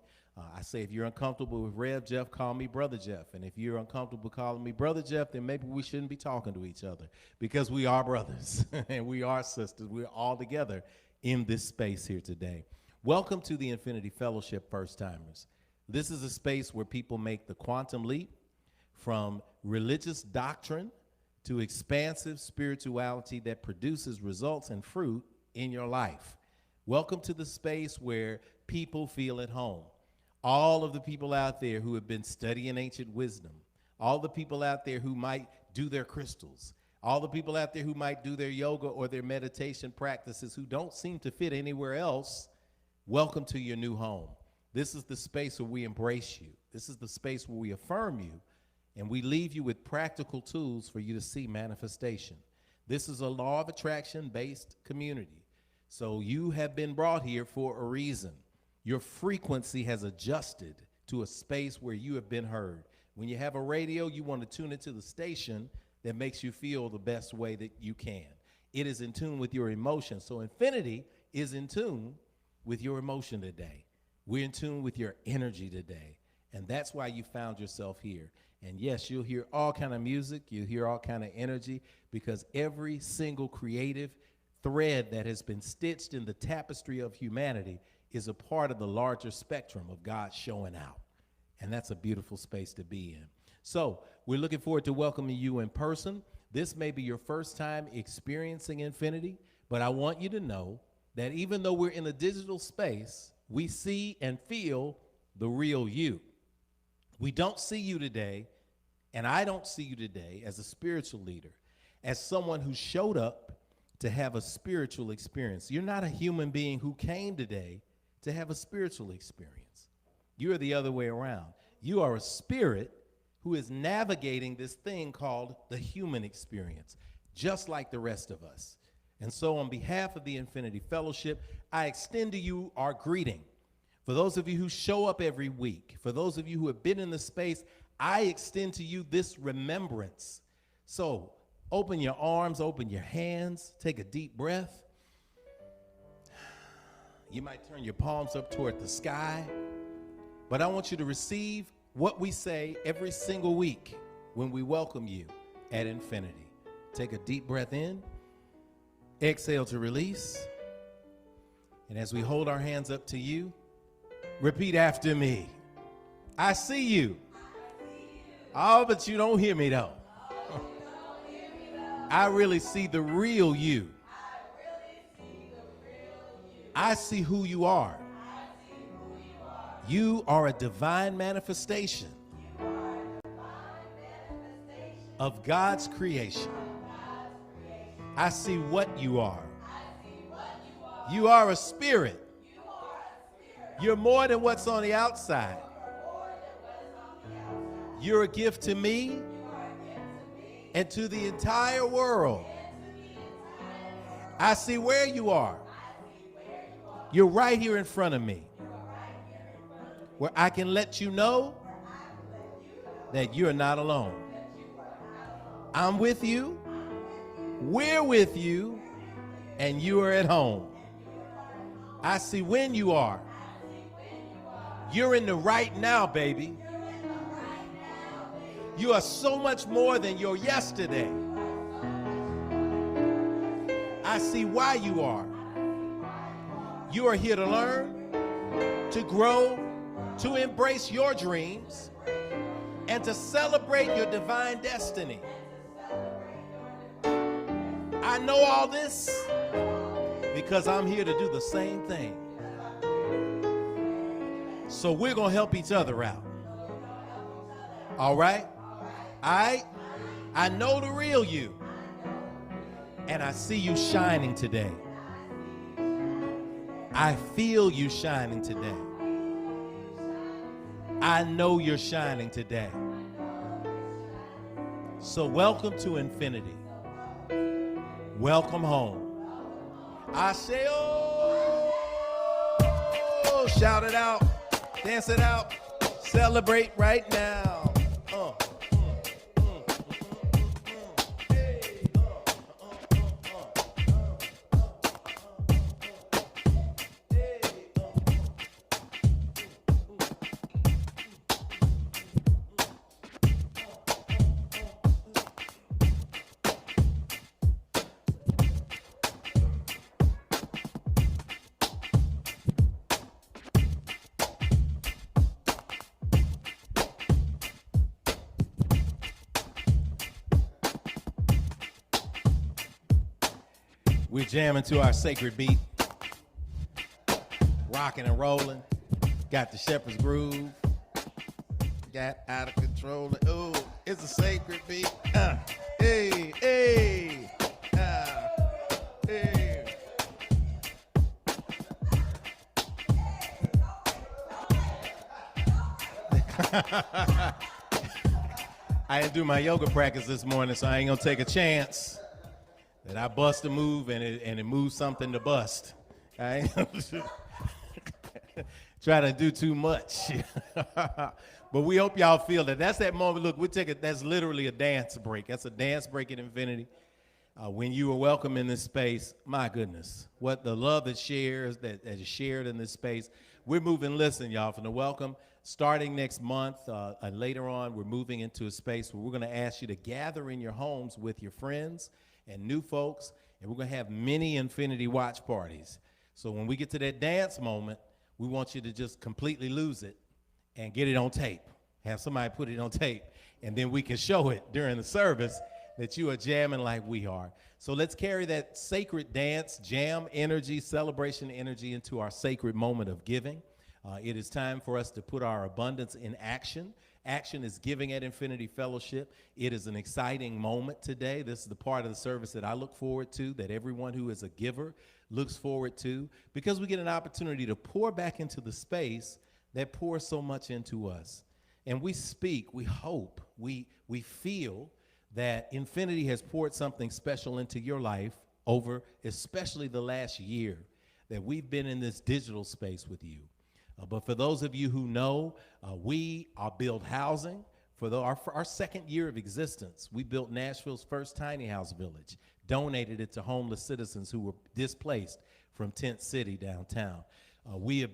I say if you're uncomfortable with Rev Jeff, call me Brother Jeff. And if you're uncomfortable calling me Brother Jeff, then maybe we shouldn't be talking to each other, because we are brothers and we are sisters. We're all together in this space here today. Welcome to the Infinity Fellowship, first-timers. This is a space where people make the quantum leap from religious doctrine to expansive spirituality that produces results and fruit in your life. Welcome to the space where people feel at home. All of the people out there who have been studying ancient wisdom, all the people out there who might do their crystals. All the people out there who might do their yoga or their meditation practices who don't seem to fit anywhere else, welcome to your new home. This is the space where we embrace you. This is the space where we affirm you, and we leave you with practical tools for you to see manifestation. This is a law of attraction-based community. So you have been brought here for a reason. Your frequency has adjusted to a space where you have been heard. When you have a radio, you want to tune into the station that makes you feel the best way that you can. It is in tune with your emotions. So infinity is in tune with your emotion today. We're in tune with your energy today. And that's why you found yourself here. And yes, you'll hear all kind of music, you'll hear all kind of energy, because every single creative thread that has been stitched in the tapestry of humanity is a part of the larger spectrum of God showing out. And that's a beautiful space to be in. So we're looking forward to welcoming you in person. This may be your first time experiencing infinity, but I want you to know that even though we're in a digital space, we see and feel the real you. We don't see you today, and I don't see you today as a spiritual leader, as someone who showed up to have a spiritual experience. You're not a human being who came today to have a spiritual experience. You're the other way around. You are a spirit who is navigating this thing called the human experience, just like the rest of us. And so on behalf of the Infinity Fellowship, I extend to you our greeting. For those of you who show up every week, for those of you who have been in the space, I extend to you this remembrance. So open your arms, open your hands, take a deep breath. You might turn your palms up toward the sky, but I want you to receive what we say every single week when we welcome you at Infinity. Take a deep breath in, exhale to release, and as we hold our hands up to you, repeat after me. I see you. Oh, but you don't hear me though. I really see the real you. I see who you are. You are a divine manifestation of God's creation. I see what you are. You are a spirit. You're more than what's on the outside. You're a gift to me and to the entire world. I see where you are. You're right here in front of me, where I can let you know that you're not alone. I'm with you, we're with you, and you are at home. I see when you are. You're in the right now, baby. You are so much more than your yesterday. I see why you are. You are here to learn, to grow, to embrace your dreams, and to celebrate your divine destiny. I know all this because I'm here to do the same thing. So we're going to help each other out. All right? I know the real you, and I see you shining today. I feel you shining today. I know you're shining today. So welcome to Infinity. Welcome home. I say, oh, shout it out, dance it out, celebrate right now. We're jamming to our sacred beat, rocking and rolling, got the shepherd's groove, got out of control. Oh, it's a sacred beat. Hey, hey, hey. I didn't do my yoga practice this morning, so I ain't gonna take a chance that I bust a move and it moves something to bust. I ain't try to do too much. But we hope y'all feel that. That's that moment. Look, that's literally a dance break. That's a dance break at Infinity. When you are welcome in this space, my goodness, what the love that is shared in this space. We're moving, listen, y'all, from the welcome. Starting next month and later on, we're moving into a space where we're going to ask you to gather in your homes with your friends and new folks, and we're going to have many Infinity watch parties. So when we get to that dance moment, we want you to just completely lose it and get it on tape. Have somebody put it on tape, and then we can show it during the service that you are jamming like we are. So let's carry that sacred dance, jam energy, celebration energy into our sacred moment of giving. It is time for us to put our abundance in action. Action is giving at Infinity Fellowship. It is an exciting moment today. This is the part of the service that I look forward to, that everyone who is a giver looks forward to, because we get an opportunity to pour back into the space that pours so much into us. And we speak, we hope, we feel that Infinity has poured something special into your life over especially the last year that we've been in this digital space with you. But for those of you who know, we are build housing. For our second year of existence, we built Nashville's first tiny house village, donated it to homeless citizens who were displaced from Tent City downtown. We have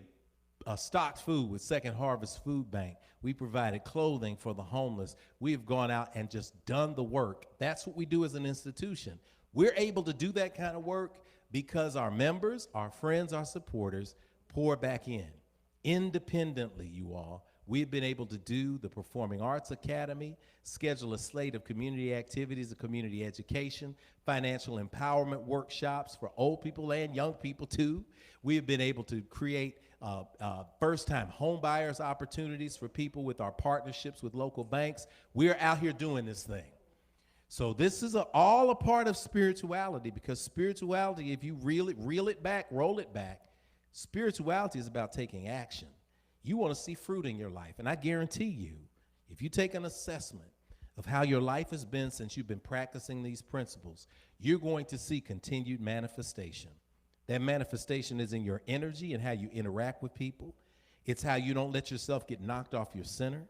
stocked food with Second Harvest Food Bank. We provided clothing for the homeless. We have gone out and just done the work. That's what we do as an institution. We're able to do that kind of work because our members, our friends, our supporters pour back in. Independently, you all, we've been able to do the Performing Arts Academy, schedule a slate of community activities, of community education, financial empowerment workshops for old people and young people too. We have been able to create first-time home buyers opportunities for people with our partnerships with local banks. We're out here doing this thing. So this is all a part of spirituality, because spirituality, if you reel it back, roll it back, spirituality is about taking action. You want to see fruit in your life, and I guarantee you, if you take an assessment of how your life has been since you've been practicing these principles, you're going to see continued manifestation. That manifestation is in your energy and how you interact with people. It's how you don't let yourself get knocked off your center.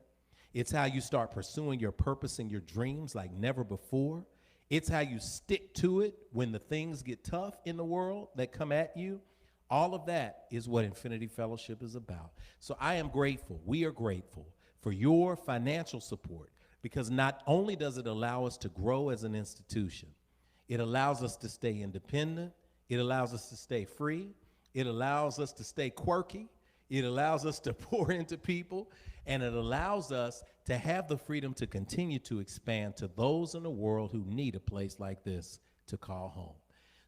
It's how you start pursuing your purpose and your dreams like never before. It's how you stick to it when the things get tough in the world that come at you. All of that is what Infinity Fellowship is about. So I am grateful, we are grateful for your financial support, because not only does it allow us to grow as an institution, it allows us to stay independent, it allows us to stay free, it allows us to stay quirky, it allows us to pour into people, and it allows us to have the freedom to continue to expand to those in the world who need a place like this to call home.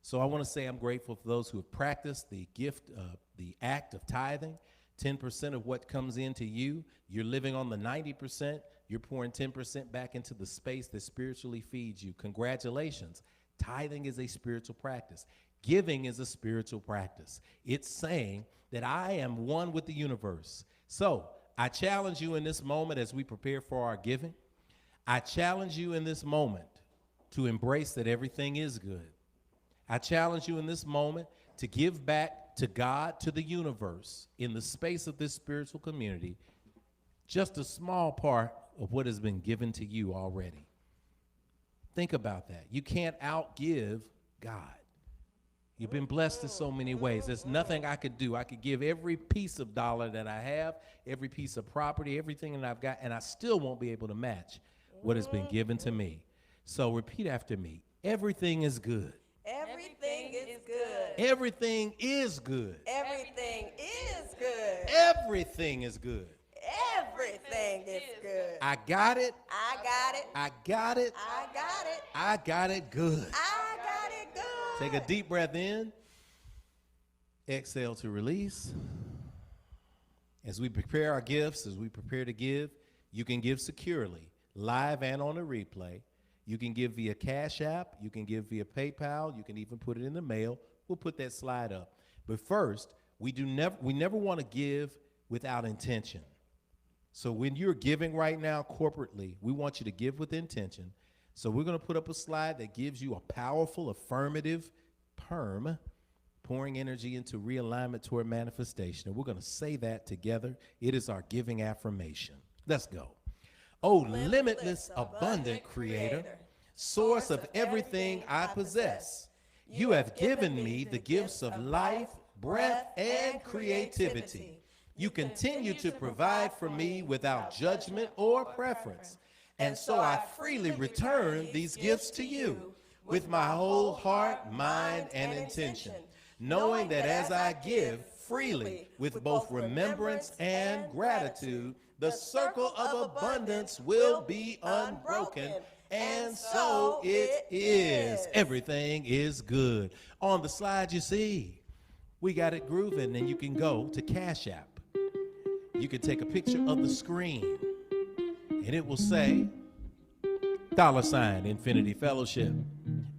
So I want to say I'm grateful for those who have practiced the gift, the act of tithing. 10% of what comes into you, you're living on the 90%, you're pouring 10% back into the space that spiritually feeds you. Congratulations. Tithing is a spiritual practice. Giving is a spiritual practice. It's saying that I am one with the universe. So I challenge you in this moment as we prepare for our giving. I challenge you in this moment to embrace that everything is good. I challenge you in this moment to give back to God, to the universe, in the space of this spiritual community, just a small part of what has been given to you already. Think about that. You can't outgive God. You've been blessed in so many ways. There's nothing I could do. I could give every piece of dollar that I have, every piece of property, everything that I've got, and I still won't be able to match what has been given to me. So repeat after me. Everything is good. Everything is good. Everything is good. Everything is good. Everything is good. Everything is good. I got it. I got it. I got it. I got it. I got it good. I got it good. Take a deep breath in. Exhale to release. As we prepare our gifts, as we prepare to give, you can give securely, live and on a replay. You can give via Cash App. You can give via PayPal. You can even put it in the mail. We'll put that slide up. But first, we never want to give without intention. So when you're giving right now corporately, we want you to give with intention. So we're going to put up a slide that gives you a powerful affirmative perm, pouring energy into realignment toward manifestation. And we're going to say that together. It is our giving affirmation. Let's go. Oh, limitless, abundant Creator, source of everything I possess, you have given me the gifts of life, breath, and creativity. You continue to provide for me without judgment or preference. And so I freely return these gifts to you with my whole heart, mind, and intention, knowing that as I give freely with both remembrance and gratitude, the circle of abundance will be unbroken. And so it is. Everything is good. On the slide you see, we got it grooving, and you can go to Cash App. You can take a picture of the screen, and it will say $ Infinity Fellowship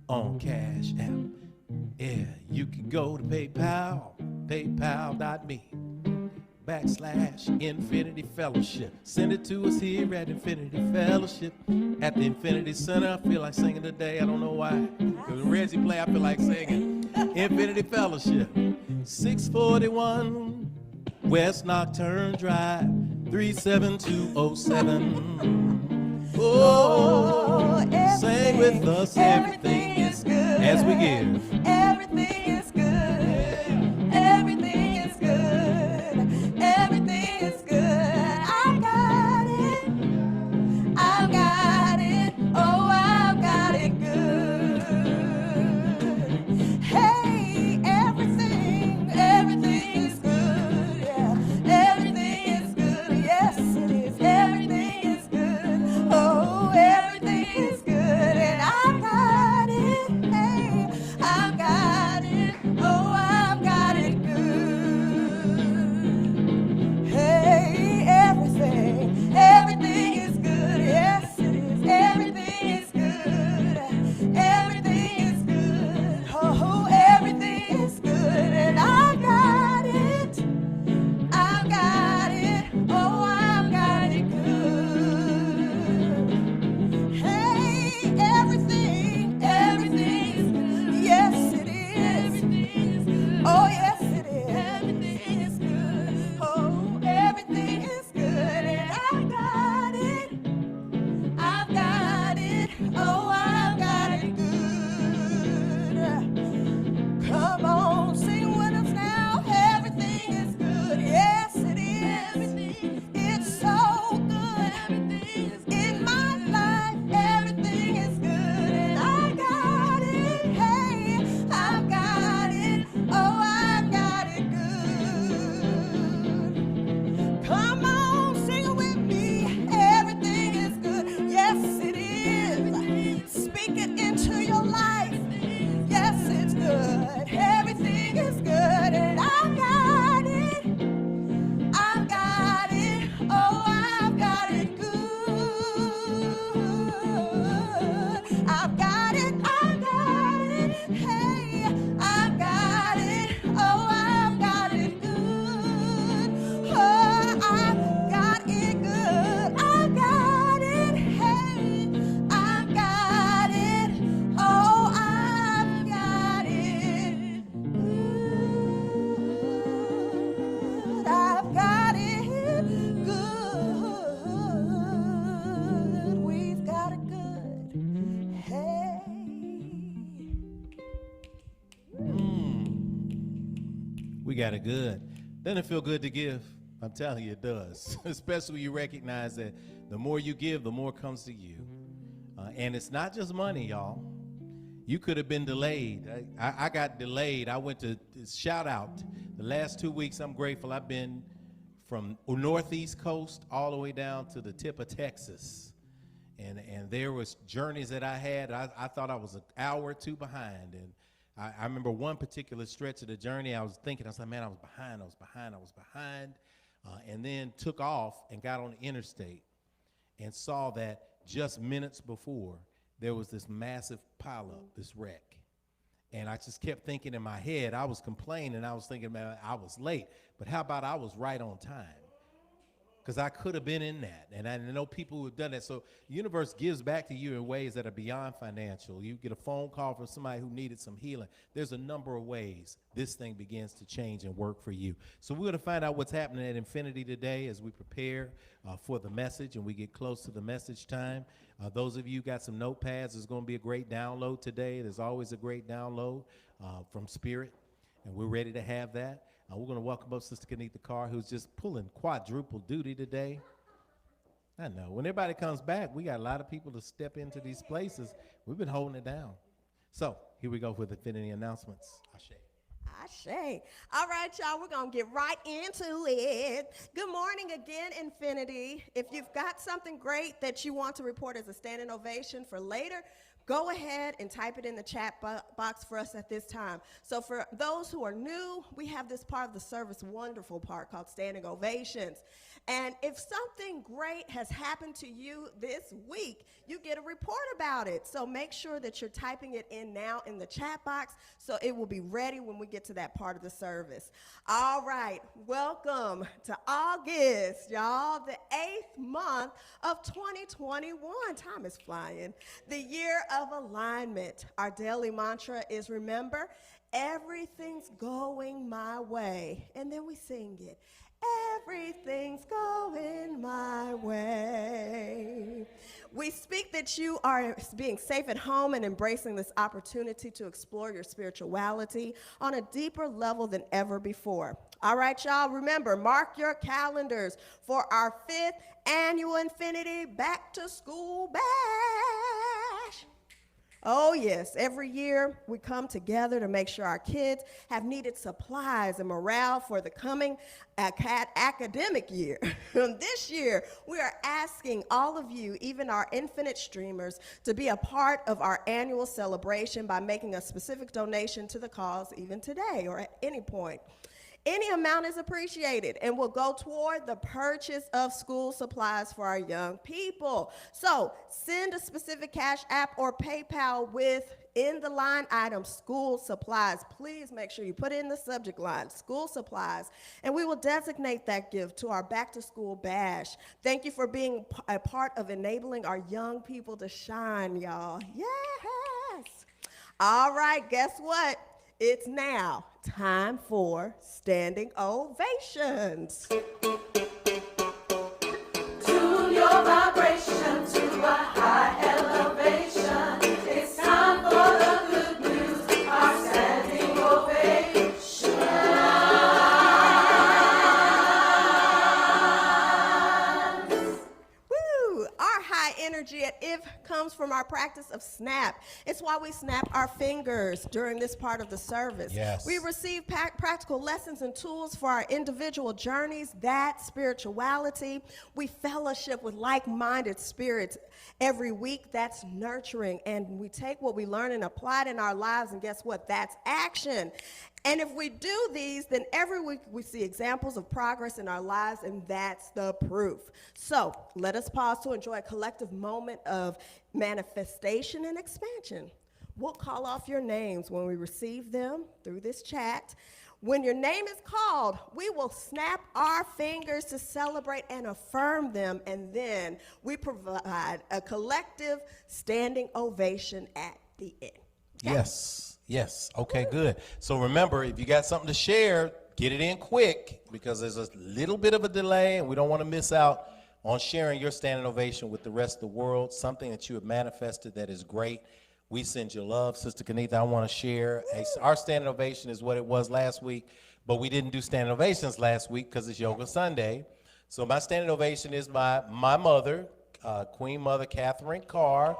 on Cash App. Yeah, you can go to PayPal, paypal.me/Infinity Fellowship. Send it to us here at Infinity Fellowship at the Infinity Center. I feel like singing today. I don't know why. Because when Reggie play, I feel like singing. Infinity Fellowship, 641 West Nocturne Drive, 37207. Oh, sing with us. Everything is good as we give. Everything is good. Everything is good. Everything is good. I got it. I've got it. Oh, I've got it good. Hey, everything is good. Yeah, everything is good. Yes, it is. Everything is good. Oh, everything is good. And I've got it. Hey, I've got it. Oh, I've got it good. Hey, everything is good. Yes, it is. Everything is good. Everything is good. Oh, everything is good. And I've got it. I've got it. Oh, I've got it good. Hey, everything is good. Yes, it is. Oh, yes, it is. Everything is good. Oh, everything is good. And I've got it. I've got it. Oh, I've got it good. Come on, sing with us now. Everything is good. Yes, it is. It's so good. In my life, everything is good. And I got it. Hey, I've got it. Oh, I've got it good. Come on, sing it with me. Everything is good. Yes, it is. Speak it into your life. Yes, it's good. Everything is good. And I've got it. I've got it. Oh, I've got it good. I've got it. I've got it. Hey, I've got it. Oh, I've got it good. Oh, I've got it good. I've got it. Hey, I've got it. Oh, I've got it good. I've got it good. We've got it good. Hey. We got it good. Doesn't it feel good to give? I'm telling you, it does. Especially when you recognize that the more you give, the more comes to you. And it's not just money, y'all. You could have been delayed. I got delayed. I went to shout out. The last 2 weeks, I'm grateful. I've been from northeast coast all the way down to the tip of Texas. And there was journeys that I had. I thought I was an hour or two behind. And I remember one particular stretch of the journey, I was like, man, I was behind. And then took off and got on the interstate and saw that just minutes before, there was this massive pileup, this wreck. And I just kept thinking in my head, I was complaining, I was thinking, man, I was late. But how about I was right on time? Because I could have been in that. And I know people who have done that. So the universe gives back to you in ways that are beyond financial. You get a phone call from somebody who needed some healing. There's a number of ways this thing begins to change and work for you. So we're going to find out what's happening at Infinity today as we prepare for the message and we get close to the message time. Those of you who got some notepads, there's going to be a great download today. There's always a great download from Spirit, and we're ready to have that. We're going to welcome up Sister Kenita Carr, who's just pulling quadruple duty today. I know. When everybody comes back, we got a lot of people to step into these places. We've been holding it down. So here we go with the Infinity announcements. Ashe. Ashe. All right, y'all, we're going to get right into it. Good morning again, Infinity. If you've got something great that you want to report as a standing ovation for later, go ahead and type it in the chat box for us at this time. So for those who are new, we have this part of the service, wonderful part called Standing Ovations. And if something great has happened to you this week, you get a report about it. So make sure that you're typing it in now in the chat box so it will be ready when we get to that part of the service. All right, welcome to August, y'all, the 8th month of 2021. Time is flying. The year of alignment. Our daily mantra is, remember, everything's going my way. And then we sing it. Everything's going my way. We speak that you are being safe at home and embracing this opportunity to explore your spirituality on a deeper level than ever before. All right, y'all, remember, mark your calendars for our 5th annual Infinity Back to School Bash. Oh, yes. Every year we come together to make sure our kids have needed supplies and morale for the coming academic year. This year, we are asking all of you, even our infinite streamers, to be a part of our annual celebration by making a specific donation to the cause even today or at any point. Any amount is appreciated and will go toward the purchase of school supplies for our young people. So send a specific Cash App or PayPal with in the line item school supplies. Please make sure you put it in the subject line, school supplies, and we will designate that gift to our back to school bash. Thank you for being a part of enabling our young people to shine, y'all. Yes. All right, guess what? It's now time for standing ovations. Tune your vibration to a high elevation. It's time for the good news, our standing ovation. Woo! Our high energy at IF comes from our practice of snap. It's why we snap our fingers during this part of the service. Yes. We receive practical lessons and tools for our individual journeys, that spirituality. We fellowship with like-minded spirits every week. That's nurturing. And we take what we learn and apply it in our lives, and guess what? That's action. And if we do these, then every week we see examples of progress in our lives, and that's the proof. So let us pause to enjoy a collective moment of manifestation and expansion. We'll call off your names when we receive them through this chat. When your name is called, we will snap our fingers to celebrate and affirm them, and then we provide a collective standing ovation at the end. Okay? Yes. Yes. Okay, good. So remember, if you got something to share, get it in quick because there's a little bit of a delay and we don't want to miss out on sharing your standing ovation with the rest of the world, something that you have manifested that is great. We send you love. Sister Kenita, I want to share. Our standing ovation is what it was last week, but we didn't do standing ovations last week because it's Yoga Sunday. So my standing ovation is my mother, Queen Mother Catherine Carr,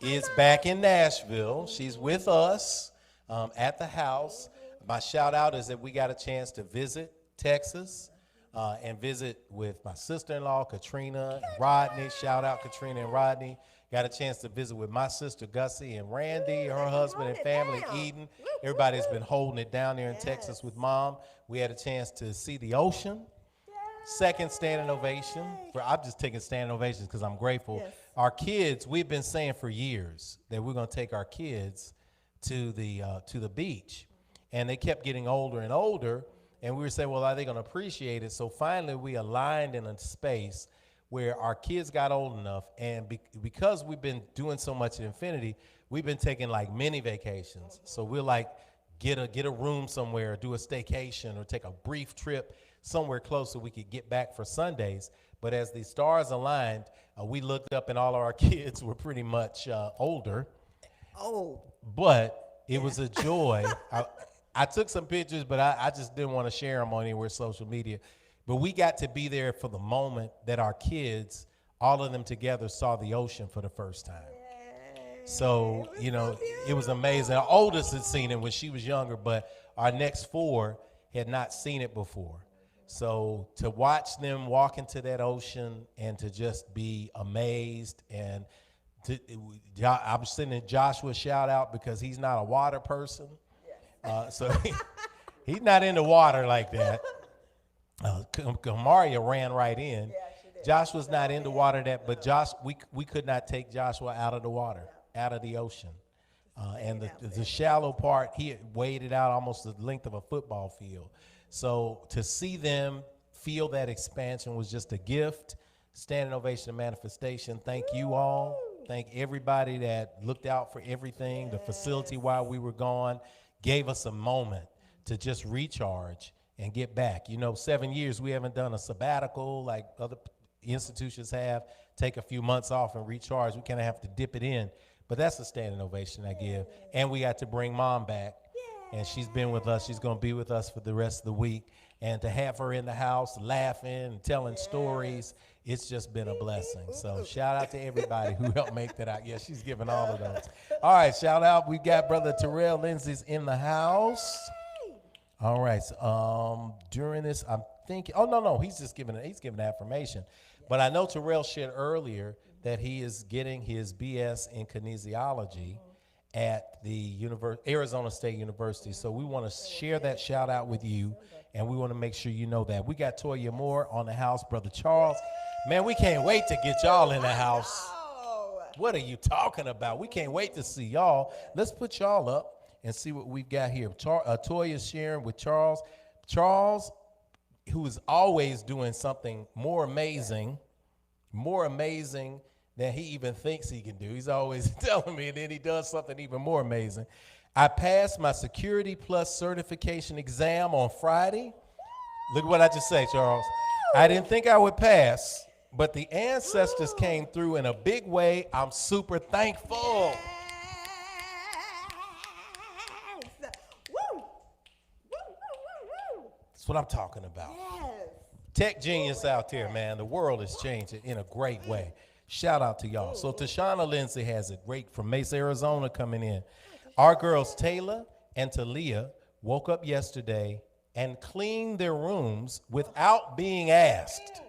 is back in Nashville. She's with us at the house. My shout out is that we got a chance to visit Texas and visit with my sister-in-law, Katrina and Rodney. Shout out Katrina and Rodney. Got a chance to visit with my sister Gussie and Randy, her husband and family, Eden. Everybody's been holding it down there in Texas with Mom. We had a chance to see the ocean. Second standing ovation. I'm just taking standing ovations because I'm grateful. our kids, we've been saying for years that we're going to take our kids to the beach. And they kept getting older and older. And we were saying, well, are they going to appreciate it? So finally, we aligned in a space where our kids got old enough. And because we've been doing so much at Infinity, we've been taking like mini vacations. So we'll like get a room somewhere, do a staycation, or take a brief trip somewhere close so we could get back for Sundays. But as the stars aligned, we looked up and all of our kids were pretty much older. Oh. But it was a joy. I took some pictures, but I just didn't want to share them on anywhere social media. But we got to be there for the moment that our kids, all of them together, saw the ocean for the first time. So, you know, it was amazing. Our oldest had seen it when she was younger, but our next 4 had not seen it before. So to watch them walk into that ocean and to just be amazed, and I'm sending Joshua a shout out because he's not a water person. So he's not into water like that. Maria ran right in. Joshua's not into water but we could not take Joshua out of the water, out of the ocean. And the shallow part, he had waded out almost the length of a football field. So to see them feel that expansion was just a gift. Standing ovation and manifestation. Thank you all. Thank everybody that looked out for everything. The facility while we were gone gave us a moment to just recharge and get back. You know, 7 years we haven't done a sabbatical like other institutions have. Take a few months off and recharge. We kind of have to dip it in. But that's a standing ovation I give. And we got to bring Mom back. And she's been with us. She's going to be with us for the rest of the week. And to have her in the house laughing and telling stories, it's just been a blessing. So shout out to everybody who helped make that out. Yeah, she's giving all of those. All right, shout out. We got Brother Terrell Lindsay's in the house. All right. So, during this, I'm thinking, no, he's giving affirmation. But I know Terrell shared earlier that he is getting his BS in kinesiology at the Arizona State University. So we want to share that shout out with you, and we want to make sure you know that. We got Toya Moore on the house, Brother Charles. Man, we can't wait to get y'all in the house. What are you talking about? We can't wait to see y'all. Let's put y'all up and see what we've got here. Toya's sharing with Charles. Charles, who is always doing something more amazing than he even thinks he can do. He's always telling me, and then he does something even more amazing. I passed my Security Plus certification exam on Friday. Look at what I just say, Charles. I didn't think I would pass, but the ancestors came through in a big way. I'm super thankful. That's what I'm talking about. Tech genius out there, man. The world is changing in a great way. Shout out to y'all. So Tashana Lindsay has it great from Mesa, Arizona coming in. Our girls Taylor and Talia woke up yesterday and cleaned their rooms without being asked.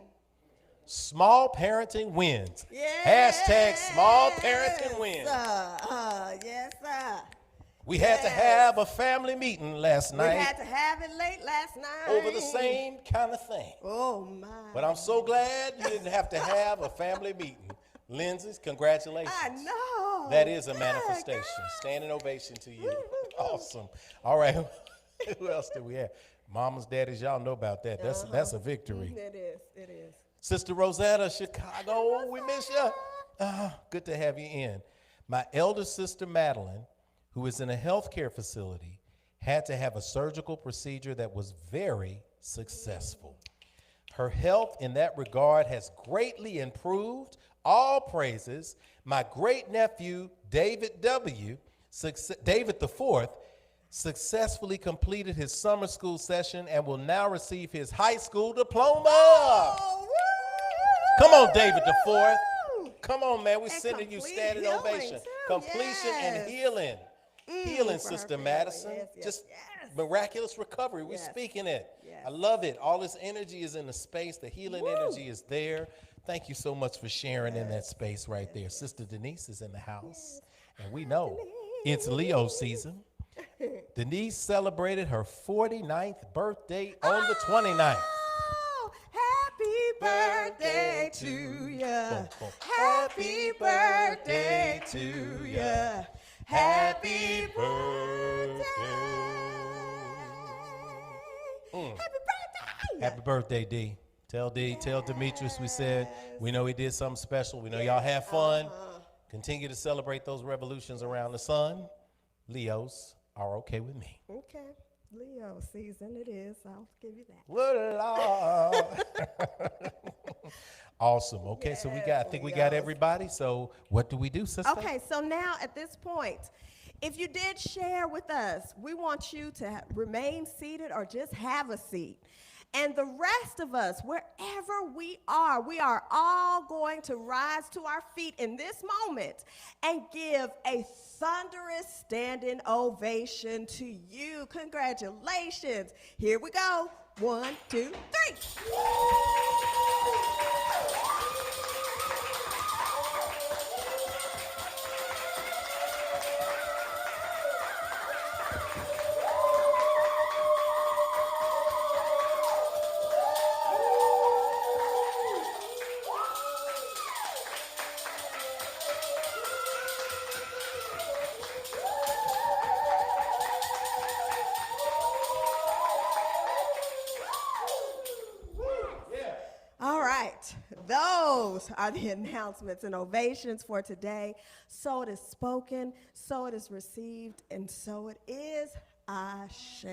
Small parenting wins. Hashtag small parenting wins. Yes, sir. We had to have a family meeting last night. We had to have it late last night. Over the same kind of thing. Oh, my. But I'm so glad you didn't have to have a family meeting. Lindsay, congratulations. I know. That is a manifestation. Standing ovation to you. Awesome. All right. Who else do we have? Mamas, daddies, y'all know about that. That's a victory. It is. Sister Rosetta, Chicago, we miss you. Good to have you in. My elder sister, Madeline, who is in a healthcare facility, had to have a surgical procedure that was very successful. Her health in that regard has greatly improved. All praises. My great-nephew, David the Fourth, successfully completed his summer school session and will now receive his high school diploma. Oh, come on, David the Fourth. Come on, man. We're And sending you complete standing healing, ovation. too. Completion and healing. Healing, for Sister her Madison. family. Yes, Just yes. miraculous recovery. We're Yes. speaking it. Yes. I love it. All this energy is in the space. The healing energy is there. Thank you so much for sharing in that space right there. Sister Denise is in the house. And we know it's Leo season. Denise celebrated her 49th birthday on the 29th. Oh, happy birthday to ya. Happy birthday to ya. Happy birthday. Happy birthday. Happy birthday, D. Tell D, tell Demetrius we said we know he did something special. We know y'all have fun. Continue to celebrate those revolutions around the sun. Leos are okay with me. Okay. Leo season it is. I'll give you that. Well, awesome. Okay, so I think we got everybody. So what do we do, sister? Okay, so now at this point, if you did share with us, we want you to remain seated or just have a seat. And the rest of us, wherever we are all going to rise to our feet in this moment and give a thunderous standing ovation to you. Congratulations. Here we go. 1, 2, 3. All right, those are the announcements and ovations for today. So it is spoken, so it is received, and so it is. Ashe.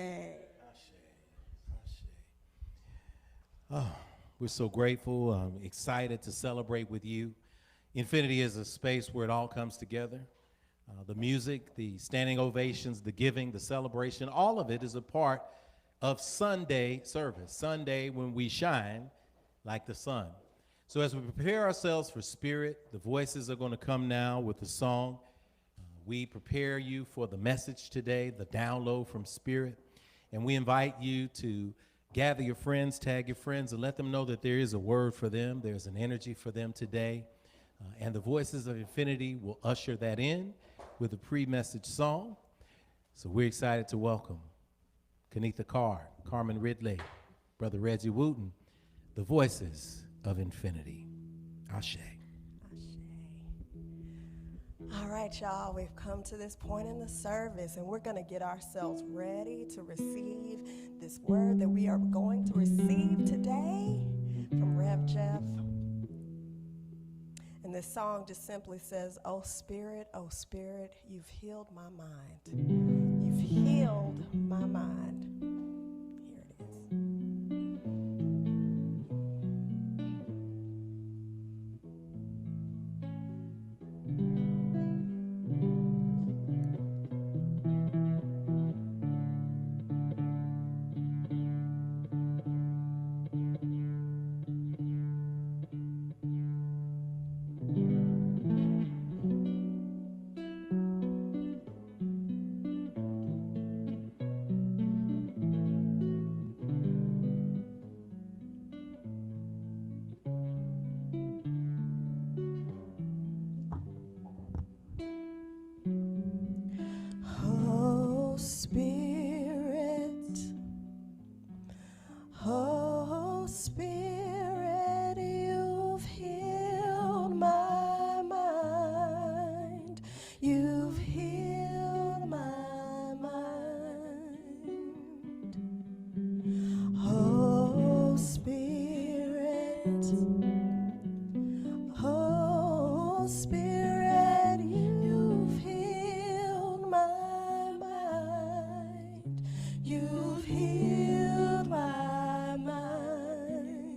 Oh, we're so grateful, excited to celebrate with you. Infinity is a space where it all comes together. The music, the standing ovations, the giving, the celebration, all of it is a part of Sunday service. Sunday when we shine like the sun. So as we prepare ourselves for Spirit, the voices are going to come now with the song. We prepare you for the message today, the download from Spirit, and we invite you to gather your friends, tag your friends, and let them know that there is a word for them. There's an energy for them today, and the voices of Infinity will usher that in with a pre-message song. So we're excited to welcome Kenitha Carr, Carmen Ridley, Brother Reggie Wooten, the voices of Infinity. Ashe. All right, y'all, we've come to this point in the service, and we're going to get ourselves ready to receive this word that we are going to receive today from Rev Jeff. And this song just simply says, oh, Spirit, you've healed my mind. You've healed my mind. Here it is. Oh, Spirit, you've healed my mind. You've healed my mind. Oh, Spirit, you've healed my mind. You've healed my mind.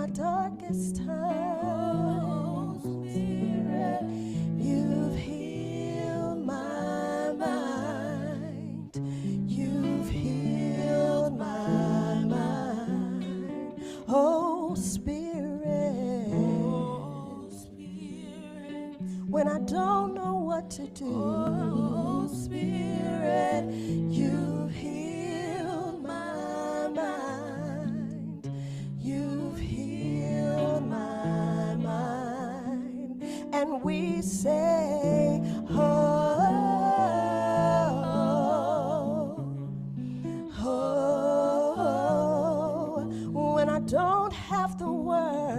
my darkest times. Spirit, you've healed my mind. You've healed my mind. Oh, Spirit, when I don't know what to do. Oh, Spirit, you've healed my mind. You've healed my mind. And we say, oh, oh, when I don't have the words.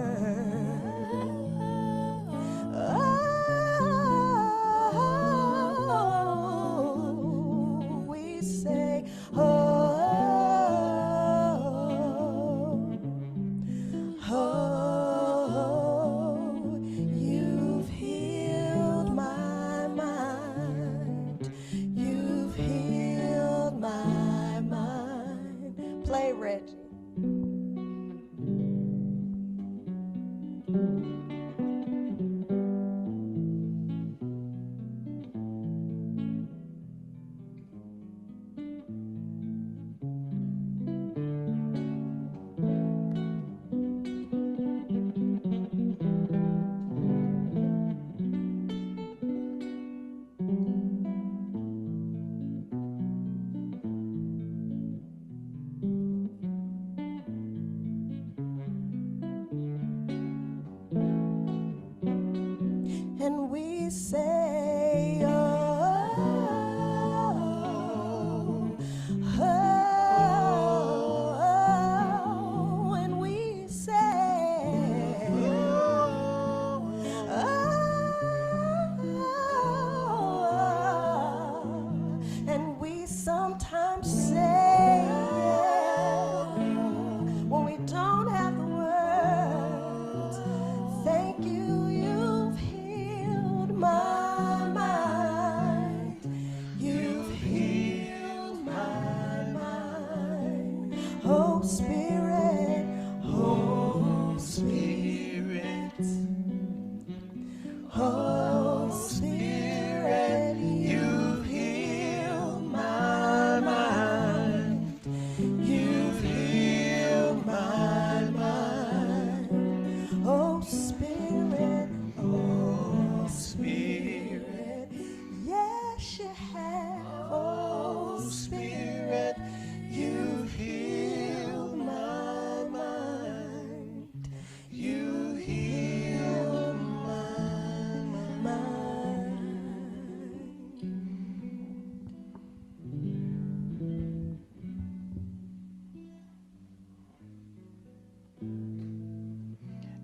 Reggie. And we say, oh, oh, oh, and we say, oh, oh, and we sometimes say, when we don't have the words, thank you. My mind, you've healed my mind. Oh, Spirit, oh, Spirit, oh, Spirit, you've healed my mind. You've healed my mind. Oh, Spirit, oh, Spirit, yes you have. Oh, Spirit, you've healed my mind. You healed my mind.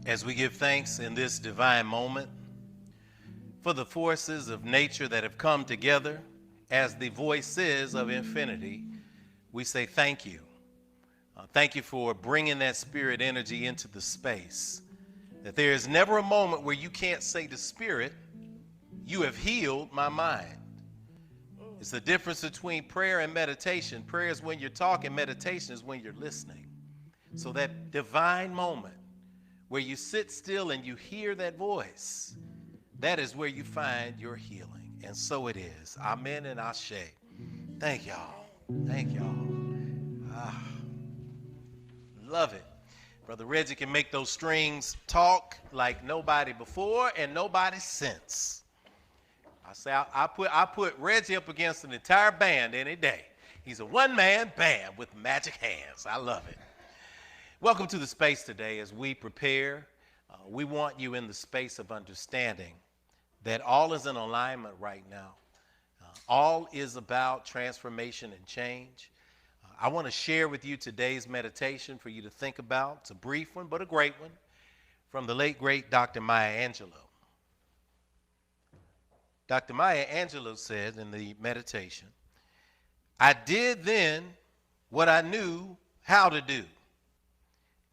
As we give thanks in this divine moment for the forces of nature that have come together as the voices of infinity, we say thank you. Thank you for bringing that spirit energy into the space. That there is never a moment where you can't say to Spirit, you have healed my mind. It's the difference between prayer and meditation. Prayer is when you're talking, meditation is when you're listening. So that divine moment where you sit still and you hear that voice, that is where you find your healing. And so it is. Amen and Ashe. Thank y'all. Thank y'all. Love it. Brother Reggie can make those strings talk like nobody before and nobody since. I say I put Reggie up against an entire band any day. He's a one-man band with magic hands. I love it. Welcome to the space today as we prepare. We want you in the space of understanding that all is in alignment right now. All is about transformation and change. I want to share with you today's meditation for you to think about. It's a brief one, but a great one, from the late, great Dr. Maya Angelou. Dr. Maya Angelou said in the meditation, I did then what I knew how to do.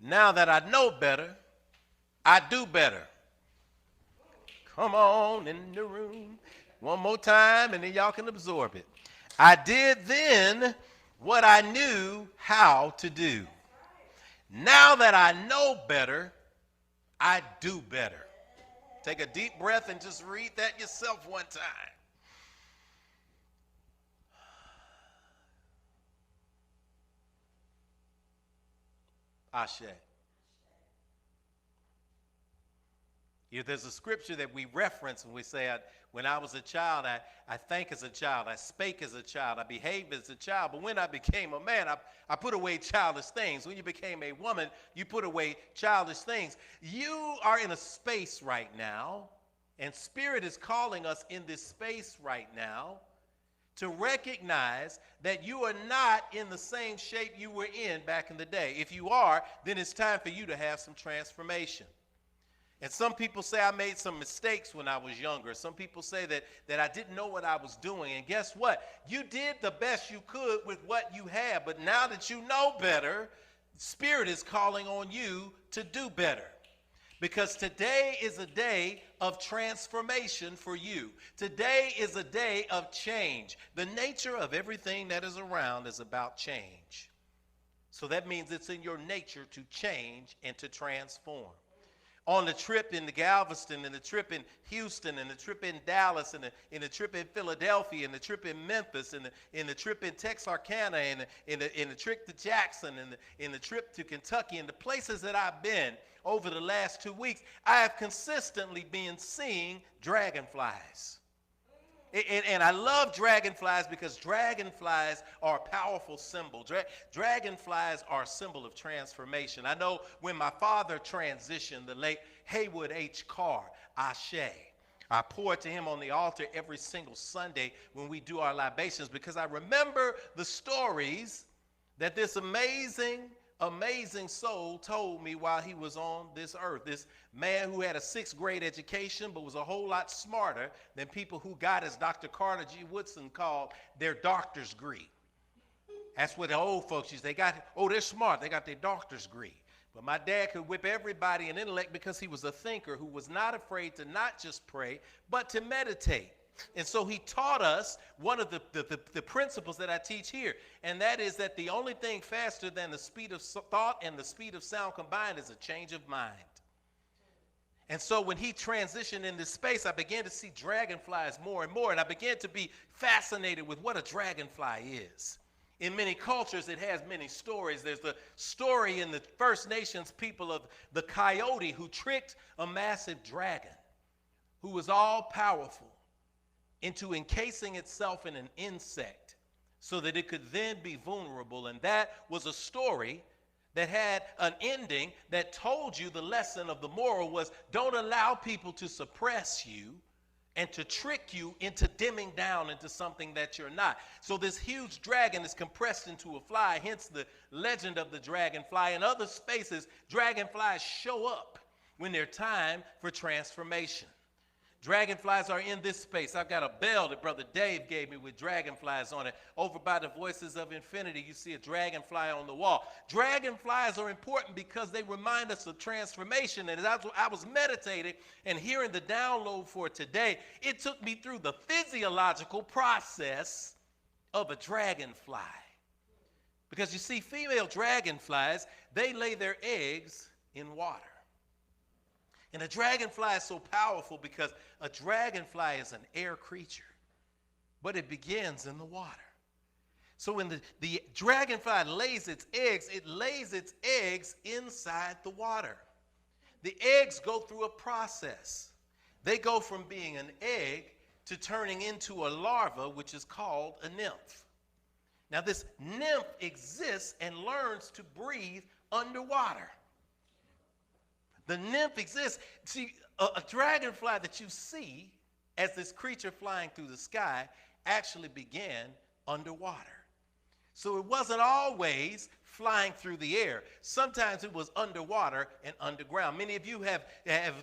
Now that I know better, I do better. Come on in the room. One more time, and then y'all can absorb it. I did then what I knew how to do. Now that I know better, I do better. Take a deep breath and just read that yourself one time. Ashe. There's a scripture that we reference when we say, when I was a child, I think as a child, I spake as a child, I behaved as a child. But when I became a man, I put away childish things. When you became a woman, you put away childish things. You are in a space right now, and Spirit is calling us in this space right now to recognize that you are not in the same shape you were in back in the day. If you are, then it's time for you to have some transformation. And some people say I made some mistakes when I was younger. Some people say that I didn't know what I was doing. And guess what? You did the best you could with what you had. But now that you know better, Spirit is calling on you to do better. Because today is a day of transformation for you. Today is a day of change. The nature of everything that is around is about change. So that means it's in your nature to change and to transform. On the trip in Galveston, and the trip in Houston, and the trip in Dallas, and the trip in Philadelphia, and the trip in Memphis, and the trip in Texarkana, and the trip to Jackson, and the trip to Kentucky, and the places that I've been over the last 2 weeks, I have consistently been seeing dragonflies. And I love dragonflies because dragonflies are a powerful symbol. Dragonflies are a symbol of transformation. I know when my father transitioned, the late Haywood H. Carr, Ashe, I pour it to him on the altar every single Sunday when we do our libations, because I remember the stories that this amazing soul told me while he was on this earth. This man who had a 6th grade education but was a whole lot smarter than people who got, as Dr. Carter G. Woodson called, their doctor's degree. That's what the old folks used. They're smart. They got their doctor's degree. But my dad could whip everybody in intellect because he was a thinker who was not afraid to not just pray, but to meditate. And so he taught us one of the principles that I teach here, and that is that the only thing faster than the speed of thought and the speed of sound combined is a change of mind. And so when he transitioned in this space, I began to see dragonflies more and more, and I began to be fascinated with what a dragonfly is. In many cultures, it has many stories. There's the story in the First Nations people of the coyote who tricked a massive dragon who was all powerful into encasing itself in an insect so that it could then be vulnerable. And that was a story that had an ending that told you the lesson of the moral was, don't allow people to suppress you and to trick you into dimming down into something that you're not. So this huge dragon is compressed into a fly, hence the legend of the dragonfly. In other spaces, dragonflies show up when they're time for transformation. Dragonflies are in this space. I've got a bell that Brother Dave gave me with dragonflies on it. Over by the Voices of Infinity, you see a dragonfly on the wall. Dragonflies are important because they remind us of transformation. And as I was meditating and hearing the download for today, it took me through the physiological process of a dragonfly. Because you see, female dragonflies, they lay their eggs in water. And a dragonfly is so powerful because a dragonfly is an air creature, but it begins in the water. So when the dragonfly lays its eggs, it lays its eggs inside the water. The eggs go through a process. They go from being an egg to turning into a larva, which is called a nymph. Now this nymph exists and learns to breathe underwater. The nymph exists. See, a dragonfly that you see as this creature flying through the sky actually began underwater. So it wasn't always flying through the air. Sometimes it was underwater and underground. Many of you have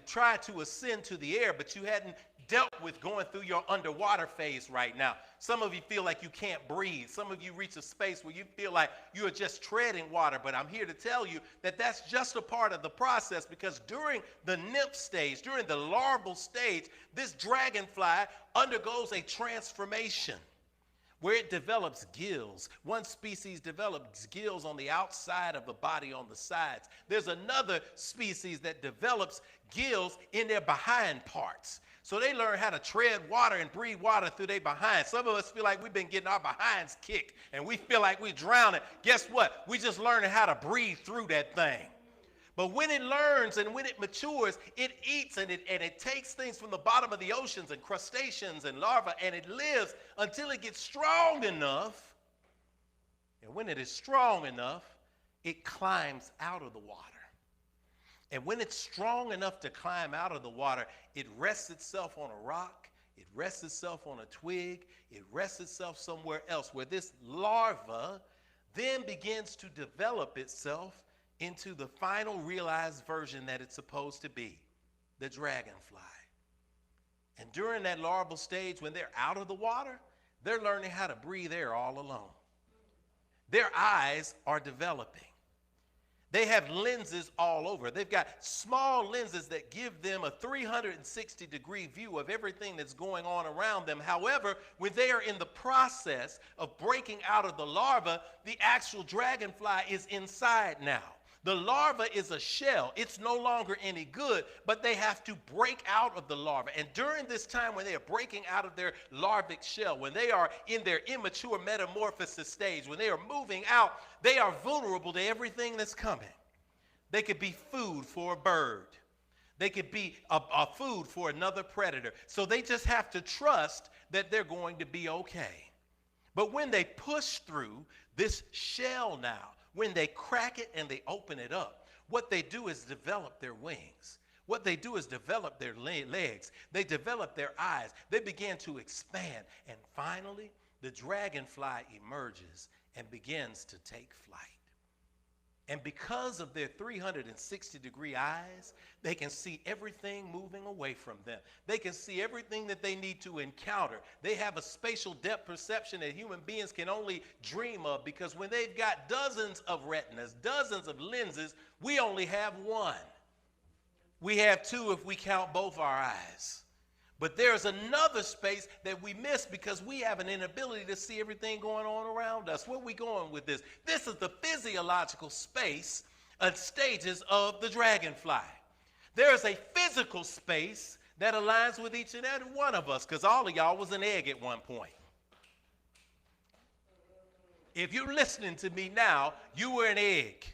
tried to ascend to the air, but you hadn't dealt with going through your underwater phase right now. Some of you feel like you can't breathe. Some of you reach a space where you feel like you are just treading water. But I'm here to tell you that that's just a part of the process, because during the nymph stage, during the larval stage, this dragonfly undergoes a transformation. where it develops gills. One species develops gills on the outside of the body on the sides. There's another species that develops gills in their behind parts. So they learn how to tread water and breathe water through their behind. Some of us feel like we've been getting our behinds kicked and we feel like we're drowning. Guess what? We just learning how to breathe through that thing. But when it learns and when it matures, it eats and it takes things from the bottom of the oceans and crustaceans and larvae, and it lives until it gets strong enough. And when it is strong enough, it climbs out of the water. And when it's strong enough to climb out of the water, it rests itself on a rock, it rests itself on a twig, it rests itself somewhere else, where this larva then begins to develop itself into the final realized version that it's supposed to be, the dragonfly. And during that larval stage, when they're out of the water, they're learning how to breathe air all alone. Their eyes are developing. They have lenses all over. They've got small lenses that give them a 360-degree view of everything that's going on around them. However, when they are in the process of breaking out of the larva, the actual dragonfly is inside now. The larva is a shell. It's no longer any good, but they have to break out of the larva. And during this time when they are breaking out of their larvic shell, when they are in their immature metamorphosis stage, when they are moving out, they are vulnerable to everything that's coming. They could be food for a bird. They could be a food for another predator. So they just have to trust that they're going to be okay. But when they push through this shell now, when they crack it and they open it up, what they do is develop their wings. What they do is develop their legs. They develop their eyes. They begin to expand. And finally, the dragonfly emerges and begins to take flight. And because of their 360-degree eyes, they can see everything moving away from them. They can see everything that they need to encounter. They have a spatial depth perception that human beings can only dream of, because when they've got dozens of retinas, dozens of lenses, we only have one. We have two if we count both our eyes. But there's another space that we miss because we have an inability to see everything going on around us. Where are we going with this? This is the physiological space and stages of the dragonfly. There is a physical space that aligns with each and every one of us, because all of y'all was an egg at one point. If you're listening to me now, you were an egg.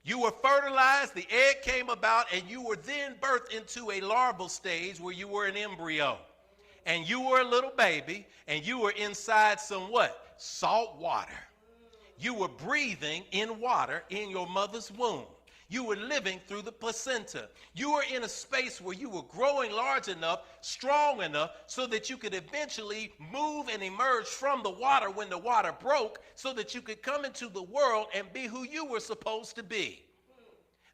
You were fertilized, the egg came about, and you were then birthed into a larval stage where you were an embryo. And you were a little baby, and you were inside some what? Salt water. You were breathing in water in your mother's womb. You were living through the placenta. You were in a space where you were growing large enough, strong enough, so that you could eventually move and emerge from the water when the water broke, so that you could come into the world and be who you were supposed to be.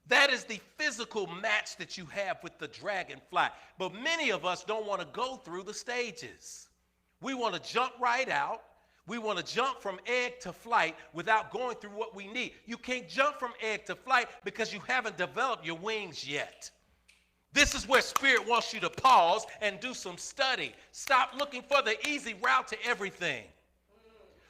That is the physical match that you have with the dragonfly. But many of us don't want to go through the stages. We want to jump right out. We want to jump from egg to flight without going through what we need. You can't jump from egg to flight because you haven't developed your wings yet. This is where Spirit wants you to pause and do some study. Stop looking for the easy route to everything.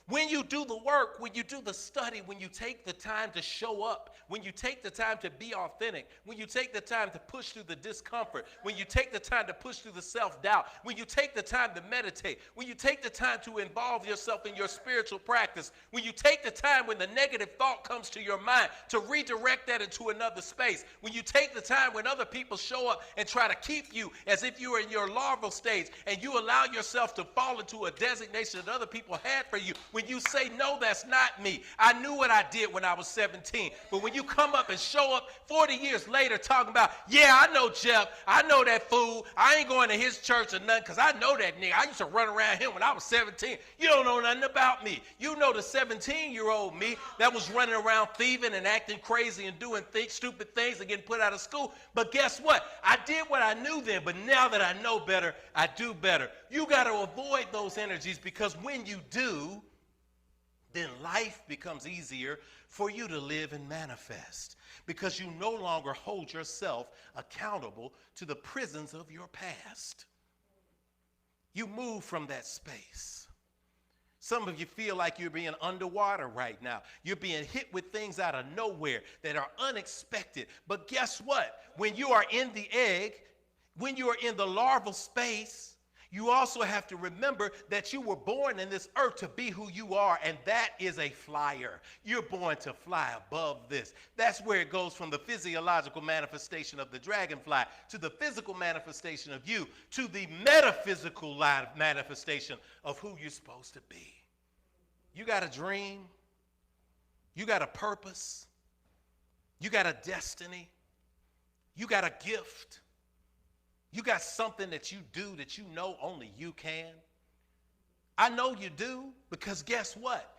When you do the work, when you do the study, when you take the time to show up, when you take the time to be authentic, when you take the time to push through the discomfort, when you take the time to push through the self-doubt, when you take the time to meditate, when you take the time to involve yourself in your spiritual practice, when you take the time when the negative thought comes to your mind to redirect that into another space, when you take the time when other people show up and try to keep you as if you were in your larval stage, and you allow yourself to fall into a designation that other people had for you, when you say, no, that's not me. I knew what I did when I was 17. But when you come up and show up 40 years later talking about, yeah, I know Jeff. I know that fool. I ain't going to his church or nothing because I know that nigga. I used to run around him when I was 17. You don't know nothing about me. You know the 17-year-old me that was running around thieving and acting crazy and doing stupid things and getting put out of school. But guess what? I did what I knew then, but now that I know better, I do better. You got to avoid those energies, because when you do, then life becomes easier for you to live and manifest, because you no longer hold yourself accountable to the prisons of your past. You move from that space. Some of you feel like you're being underwater right now. You're being hit with things out of nowhere that are unexpected. But guess what? When you are in the egg, when you are in the larval space, you also have to remember that you were born in this earth to be who you are, and that is a flyer. You're born to fly above this. That's where it goes from the physiological manifestation of the dragonfly to the physical manifestation of you to the metaphysical manifestation of who you're supposed to be. You got a dream. You got a purpose. You got a destiny. You got a gift. You got something that you do that you know only you can. I know you do, because guess what?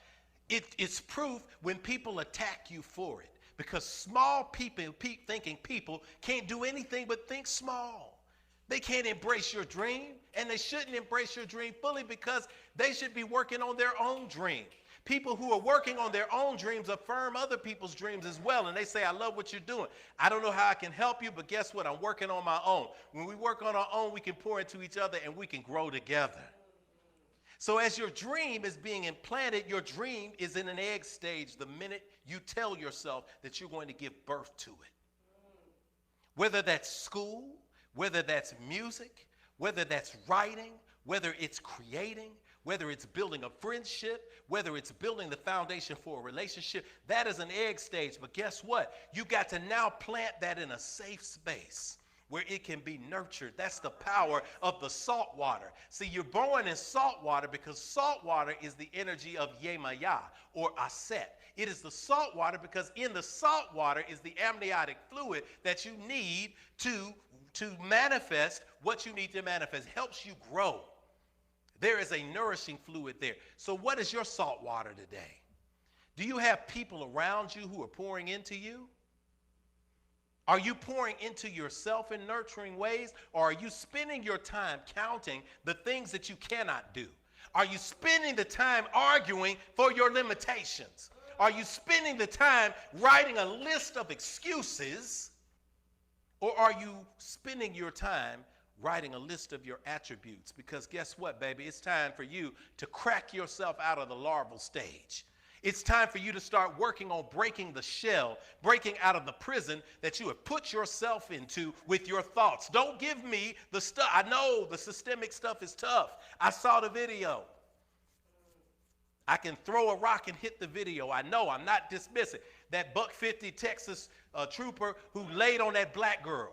It's proof when people attack you for it. Because small people, thinking people, can't do anything but think small. They can't embrace your dream, and they shouldn't embrace your dream fully, because they should be working on their own dream. People who are working on their own dreams affirm other people's dreams as well. And they say, I love what you're doing. I don't know how I can help you, but guess what? I'm working on my own. When we work on our own, we can pour into each other and we can grow together. So as your dream is being implanted, your dream is in an egg stage the minute you tell yourself that you're going to give birth to it. Whether that's school, whether that's music, whether that's writing, whether it's creating, whether it's building a friendship, whether it's building the foundation for a relationship, that is an egg stage. But guess what? You got to now plant that in a safe space where it can be nurtured. That's the power of the salt water. See, you're born in salt water because salt water is the energy of Yemaya or Aset. It is the salt water because in the salt water is the amniotic fluid that you need to manifest what you need to manifest. It helps you grow. There is a nourishing fluid there. So what is your salt water today? Do you have people around you who are pouring into you? Are you pouring into yourself in nurturing ways, or are you spending your time counting the things that you cannot do? Are you spending the time arguing for your limitations? Are you spending the time writing a list of excuses, or are you spending your time writing a list of your attributes? Because guess what, baby? It's time for you to crack yourself out of the larval stage. It's time for you to start working on breaking the shell, breaking out of the prison that you have put yourself into with your thoughts. Don't give me the stuff. I know the systemic stuff is tough. I saw the video. I can throw a rock and hit the video. I know, I'm not dismissing. That $150 Texas trooper who laid on that black girl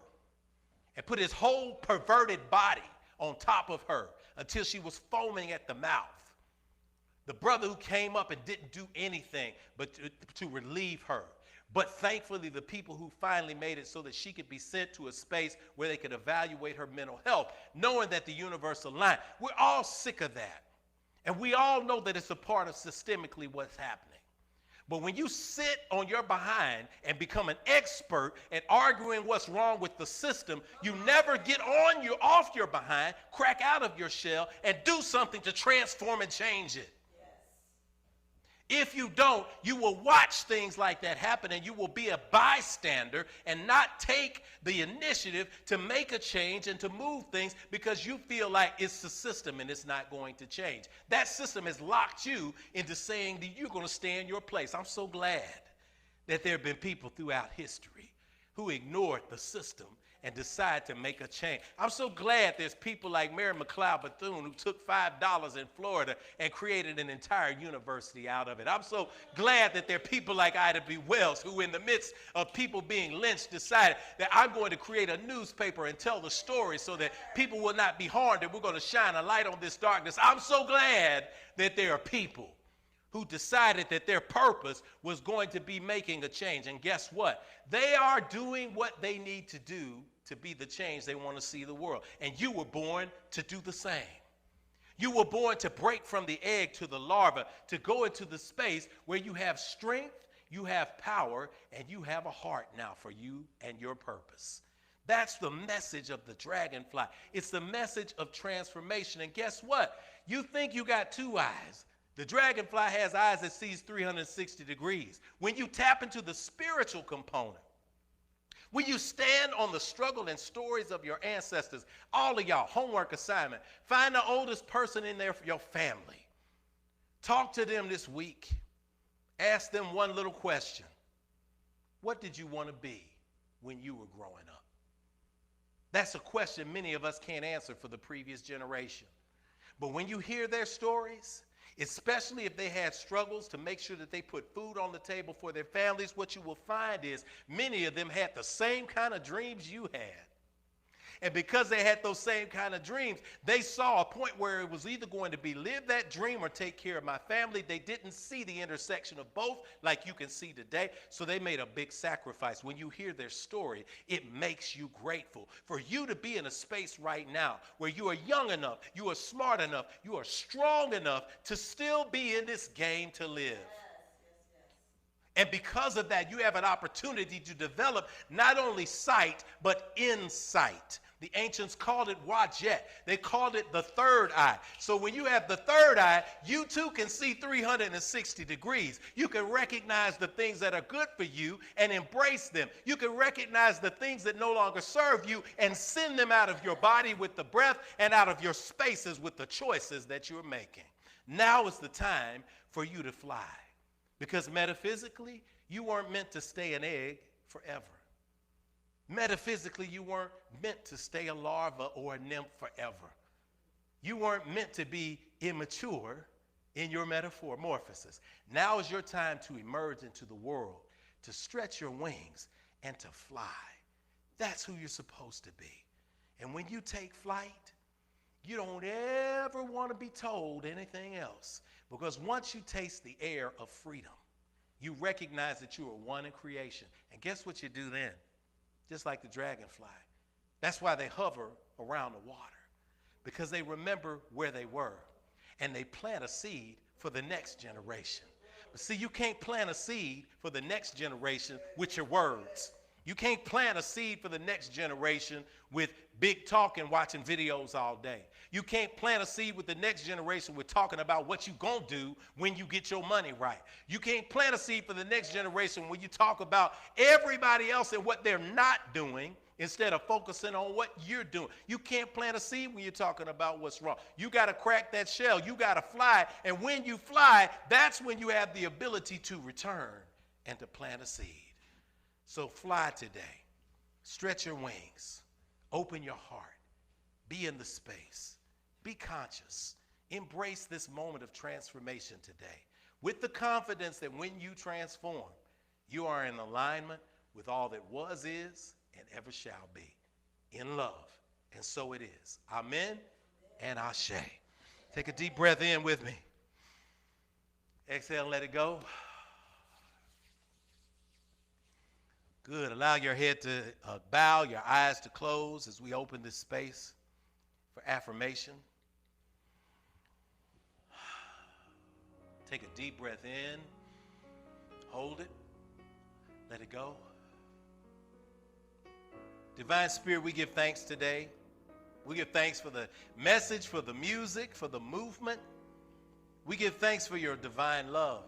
and put his whole perverted body on top of her until she was foaming at the mouth. The brother who came up and didn't do anything but to relieve her. But thankfully, the people who finally made it so that she could be sent to a space where they could evaluate her mental health, knowing that the universe aligned. We're all sick of that. And we all know that it's a part of systemically what's happening. But when you sit on your behind and become an expert at arguing what's wrong with the system, you never get off your behind, crack out of your shell, and do something to transform and change it. If you don't, you will watch things like that happen, and you will be a bystander and not take the initiative to make a change and to move things because you feel like it's the system and it's not going to change. That system has locked you into saying that you're going to stay in your place. I'm so glad that there have been people throughout history who ignored the system and decide to make a change. I'm so glad there's people like Mary McLeod Bethune who took $5 in Florida and created an entire university out of it. I'm so glad that there are people like Ida B. Wells who, in the midst of people being lynched, decided that I'm going to create a newspaper and tell the story so that people will not be harmed, and we're going to shine a light on this darkness. I'm so glad that there are people who decided that their purpose was going to be making a change. And guess what? They are doing what they need to do to be the change they want to see the world. And you were born to do the same. You were born to break from the egg to the larva, to go into the space where you have strength, you have power, and you have a heart now for you and your purpose. That's the message of the dragonfly. It's the message of transformation. And guess what? You think you got two eyes. The dragonfly has eyes that sees 360 degrees. When you tap into the spiritual component, when you stand on the struggle and stories of your ancestors, all of y'all, homework assignment, find the oldest person in your family Talk to them this week. Ask them one little question. What did you want to be when you were growing up? That's a question many of us can't answer for the previous generation. But when you hear their stories, especially if they had struggles to make sure that they put food on the table for their families, what you will find is many of them had the same kind of dreams you had. And because they had those same kind of dreams, they saw a point where it was either going to be live that dream or take care of my family. They didn't see the intersection of both like you can see today, so they made a big sacrifice. When you hear their story, it makes you grateful. For you to be in a space right now where you are young enough, you are smart enough, you are strong enough to still be in this game to live. And because of that, you have an opportunity to develop not only sight, but insight. The ancients called it wajet. They called it the third eye. So when you have the third eye, you too can see 360 degrees. You can recognize the things that are good for you and embrace them. You can recognize the things that no longer serve you and send them out of your body with the breath and out of your spaces with the choices that you're making. Now is the time for you to fly. Because metaphysically, you weren't meant to stay an egg forever. Metaphysically, you weren't meant to stay a larva or a nymph forever. You weren't meant to be immature in your metamorphosis. Now is your time to emerge into the world, to stretch your wings, and to fly. That's who you're supposed to be. And when you take flight, you don't ever want to be told anything else. Because once you taste the air of freedom, you recognize that you are one in creation. And guess what you do then? Just like the dragonfly. That's why they hover around the water. Because they remember where they were. And they plant a seed for the next generation. But see, you can't plant a seed for the next generation with your words. You can't plant a seed for the next generation with big talk and watching videos all day. You can't plant a seed with the next generation with talking about what you're going to do when you get your money right. You can't plant a seed for the next generation when you talk about everybody else and what they're not doing instead of focusing on what you're doing. You can't plant a seed when you're talking about what's wrong. You got to crack that shell. You got to fly. And when you fly, that's when you have the ability to return and to plant a seed. So fly today. Stretch your wings. Open your heart. Be in the space. Be conscious. Embrace this moment of transformation today with the confidence that when you transform, you are in alignment with all that was, is, and ever shall be in love. And so it is. Amen and Ashe. Take a deep breath in with me. Exhale and let it go. Good. Allow your head to bow, your eyes to close as we open this space for affirmation. Take a deep breath in. Hold it. Let it go. Divine Spirit, we give thanks today. We give thanks for the message, for the music, for the movement. We give thanks for your divine love.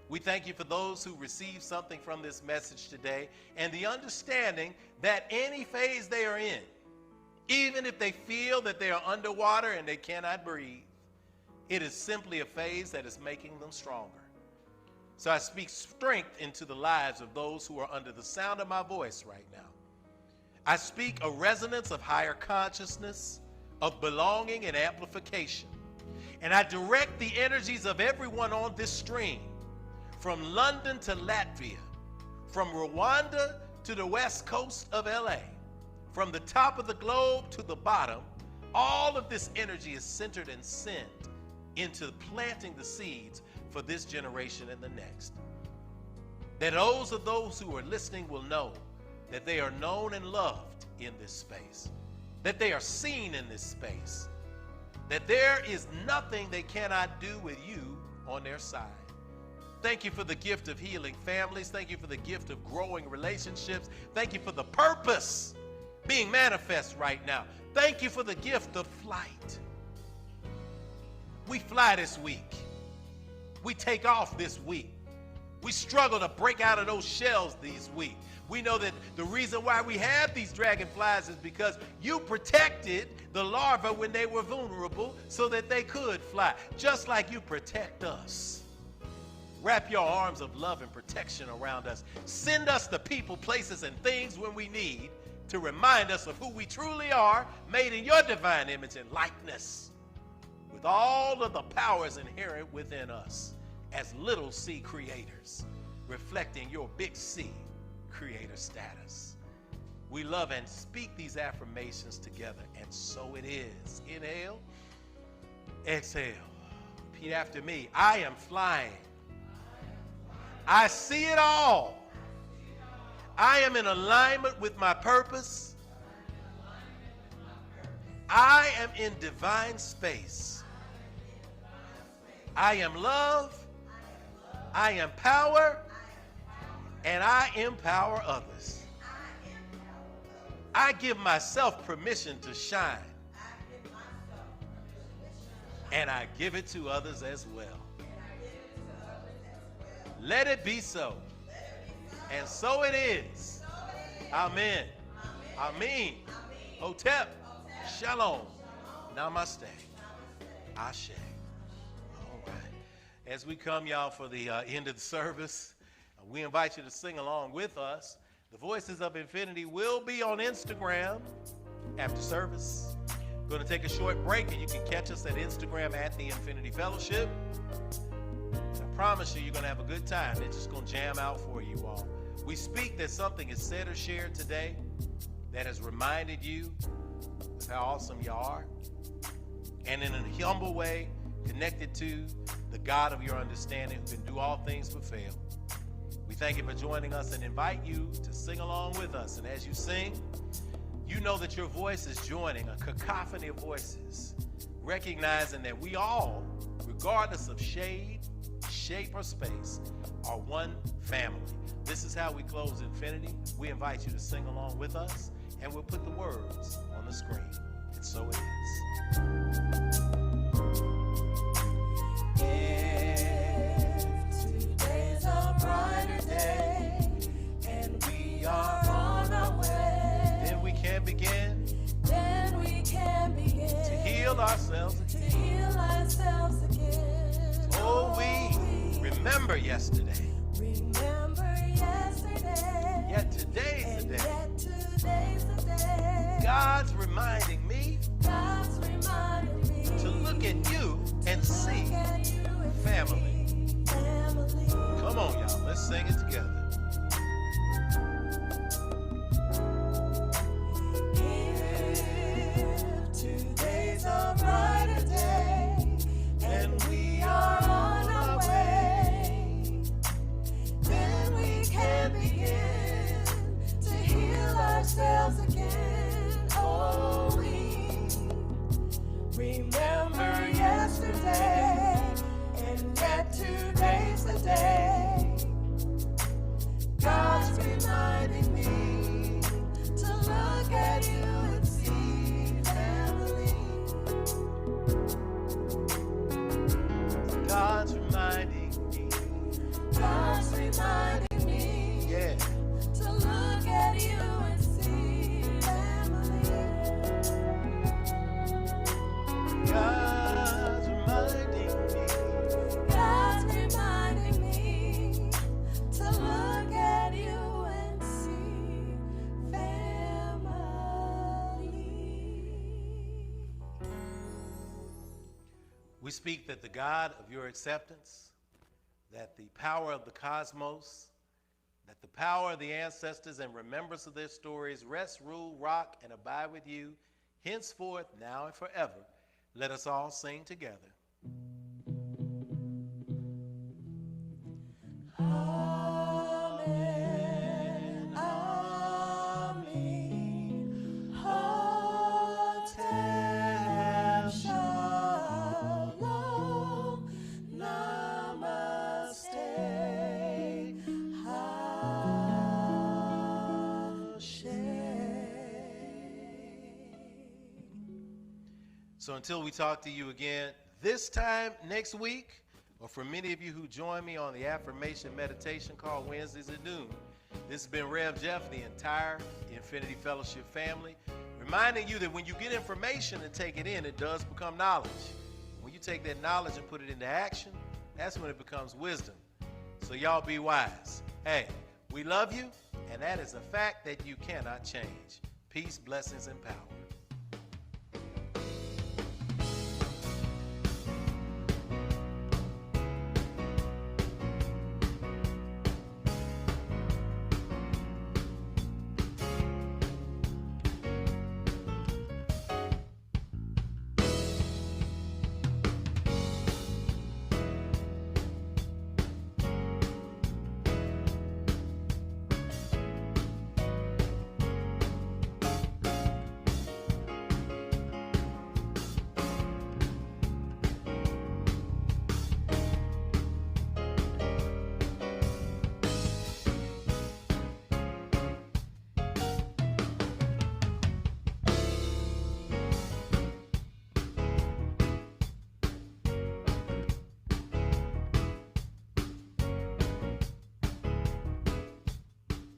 We thank you for those who receive something from this message today and the understanding that any phase they are in, even if they feel that they are underwater and they cannot breathe, it is simply a phase that is making them stronger. So I speak strength into the lives of those who are under the sound of my voice right now. I speak a resonance of higher consciousness, of belonging and amplification. And I direct the energies of everyone on this stream, from London to Latvia, from Rwanda to the west coast of LA, from the top of the globe to the bottom. All of this energy is centered and sent into planting the seeds for this generation and the next. That those who are listening will know that they are known and loved in this space, that they are seen in this space, that there is nothing they cannot do with you on their side. Thank you for the gift of healing families. Thank you for the gift of growing relationships. Thank you for the purpose being manifest right now. Thank you for the gift of flight. We fly this week. We take off this week. We struggle to break out of those shells these weeks. We know that the reason why we have these dragonflies is because you protected the larvae when they were vulnerable so that they could fly, just like you protect us. Wrap your arms of love and protection around us. Send us the people, places, and things when we need to remind us of who we truly are, made in your divine image and likeness, with all of the powers inherent within us as little C creators, reflecting your big C creator status. We love and speak these affirmations together, and so it is. Inhale, exhale. Repeat after me. I am flying. I see it all. I am in alignment with my purpose. I am in divine space. I am love. I am power. And I empower others. I give myself permission to shine. And I give it to others as well. Let it be so. And so it is. Amen. Amen. Hotep. Shalom. Namaste. Ashe. All right. As we come, y'all, for the end of the service, we invite you to sing along with us. The Voices of Infinity will be on Instagram after service. We're going to take a short break, and you can catch us at Instagram at The Infinity Fellowship. I promise you, you're going to have a good time. It's just going to jam out for you all. We speak that something is said or shared today that has reminded you of how awesome you are, and in a humble way, connected to the God of your understanding who can do all things but fail. We thank you for joining us and invite you to sing along with us. And as you sing, you know that your voice is joining a cacophony of voices, recognizing that we all, regardless of shade, shape, or space, are one family. This is how we close Infinity. We invite you to sing along with us, and we'll put the words on the screen. And so it is. If today's a brighter day and we are on our way, Then we can begin to heal ourselves again. Oh, we remember yesterday. Yet today's the day. God's reminding me to look at you and see family. Come on, y'all. Let's sing it together. If today's a brighter day and we are on our way, then we can begin to heal ourselves again. Oh, we remember yesterday, and yet today's the day. God's reminding me to look at you and see family. God's reminding me. God's reminding me, Yeah. to look at you and see family. God's reminding me. God's reminding me to look at you and see family. We speak that the God of your acceptance, that the power of the cosmos, that the power of the ancestors and remembrance of their stories rest, rule, rock, and abide with you henceforth, now, and forever. Let us all sing together. Amen, amen. Hotep shalom, namaste, Ashe. So until we talk to you again this time next week, or for many of you who join me on the affirmation meditation call Wednesdays at noon, this has been Rev Jeff, the entire Infinity Fellowship family, reminding you that when you get information and take it in, it does become knowledge. When you take that knowledge and put it into action, that's when it becomes wisdom. So y'all be wise. Hey, we love you, and that is a fact that you cannot change. Peace, blessings, and power.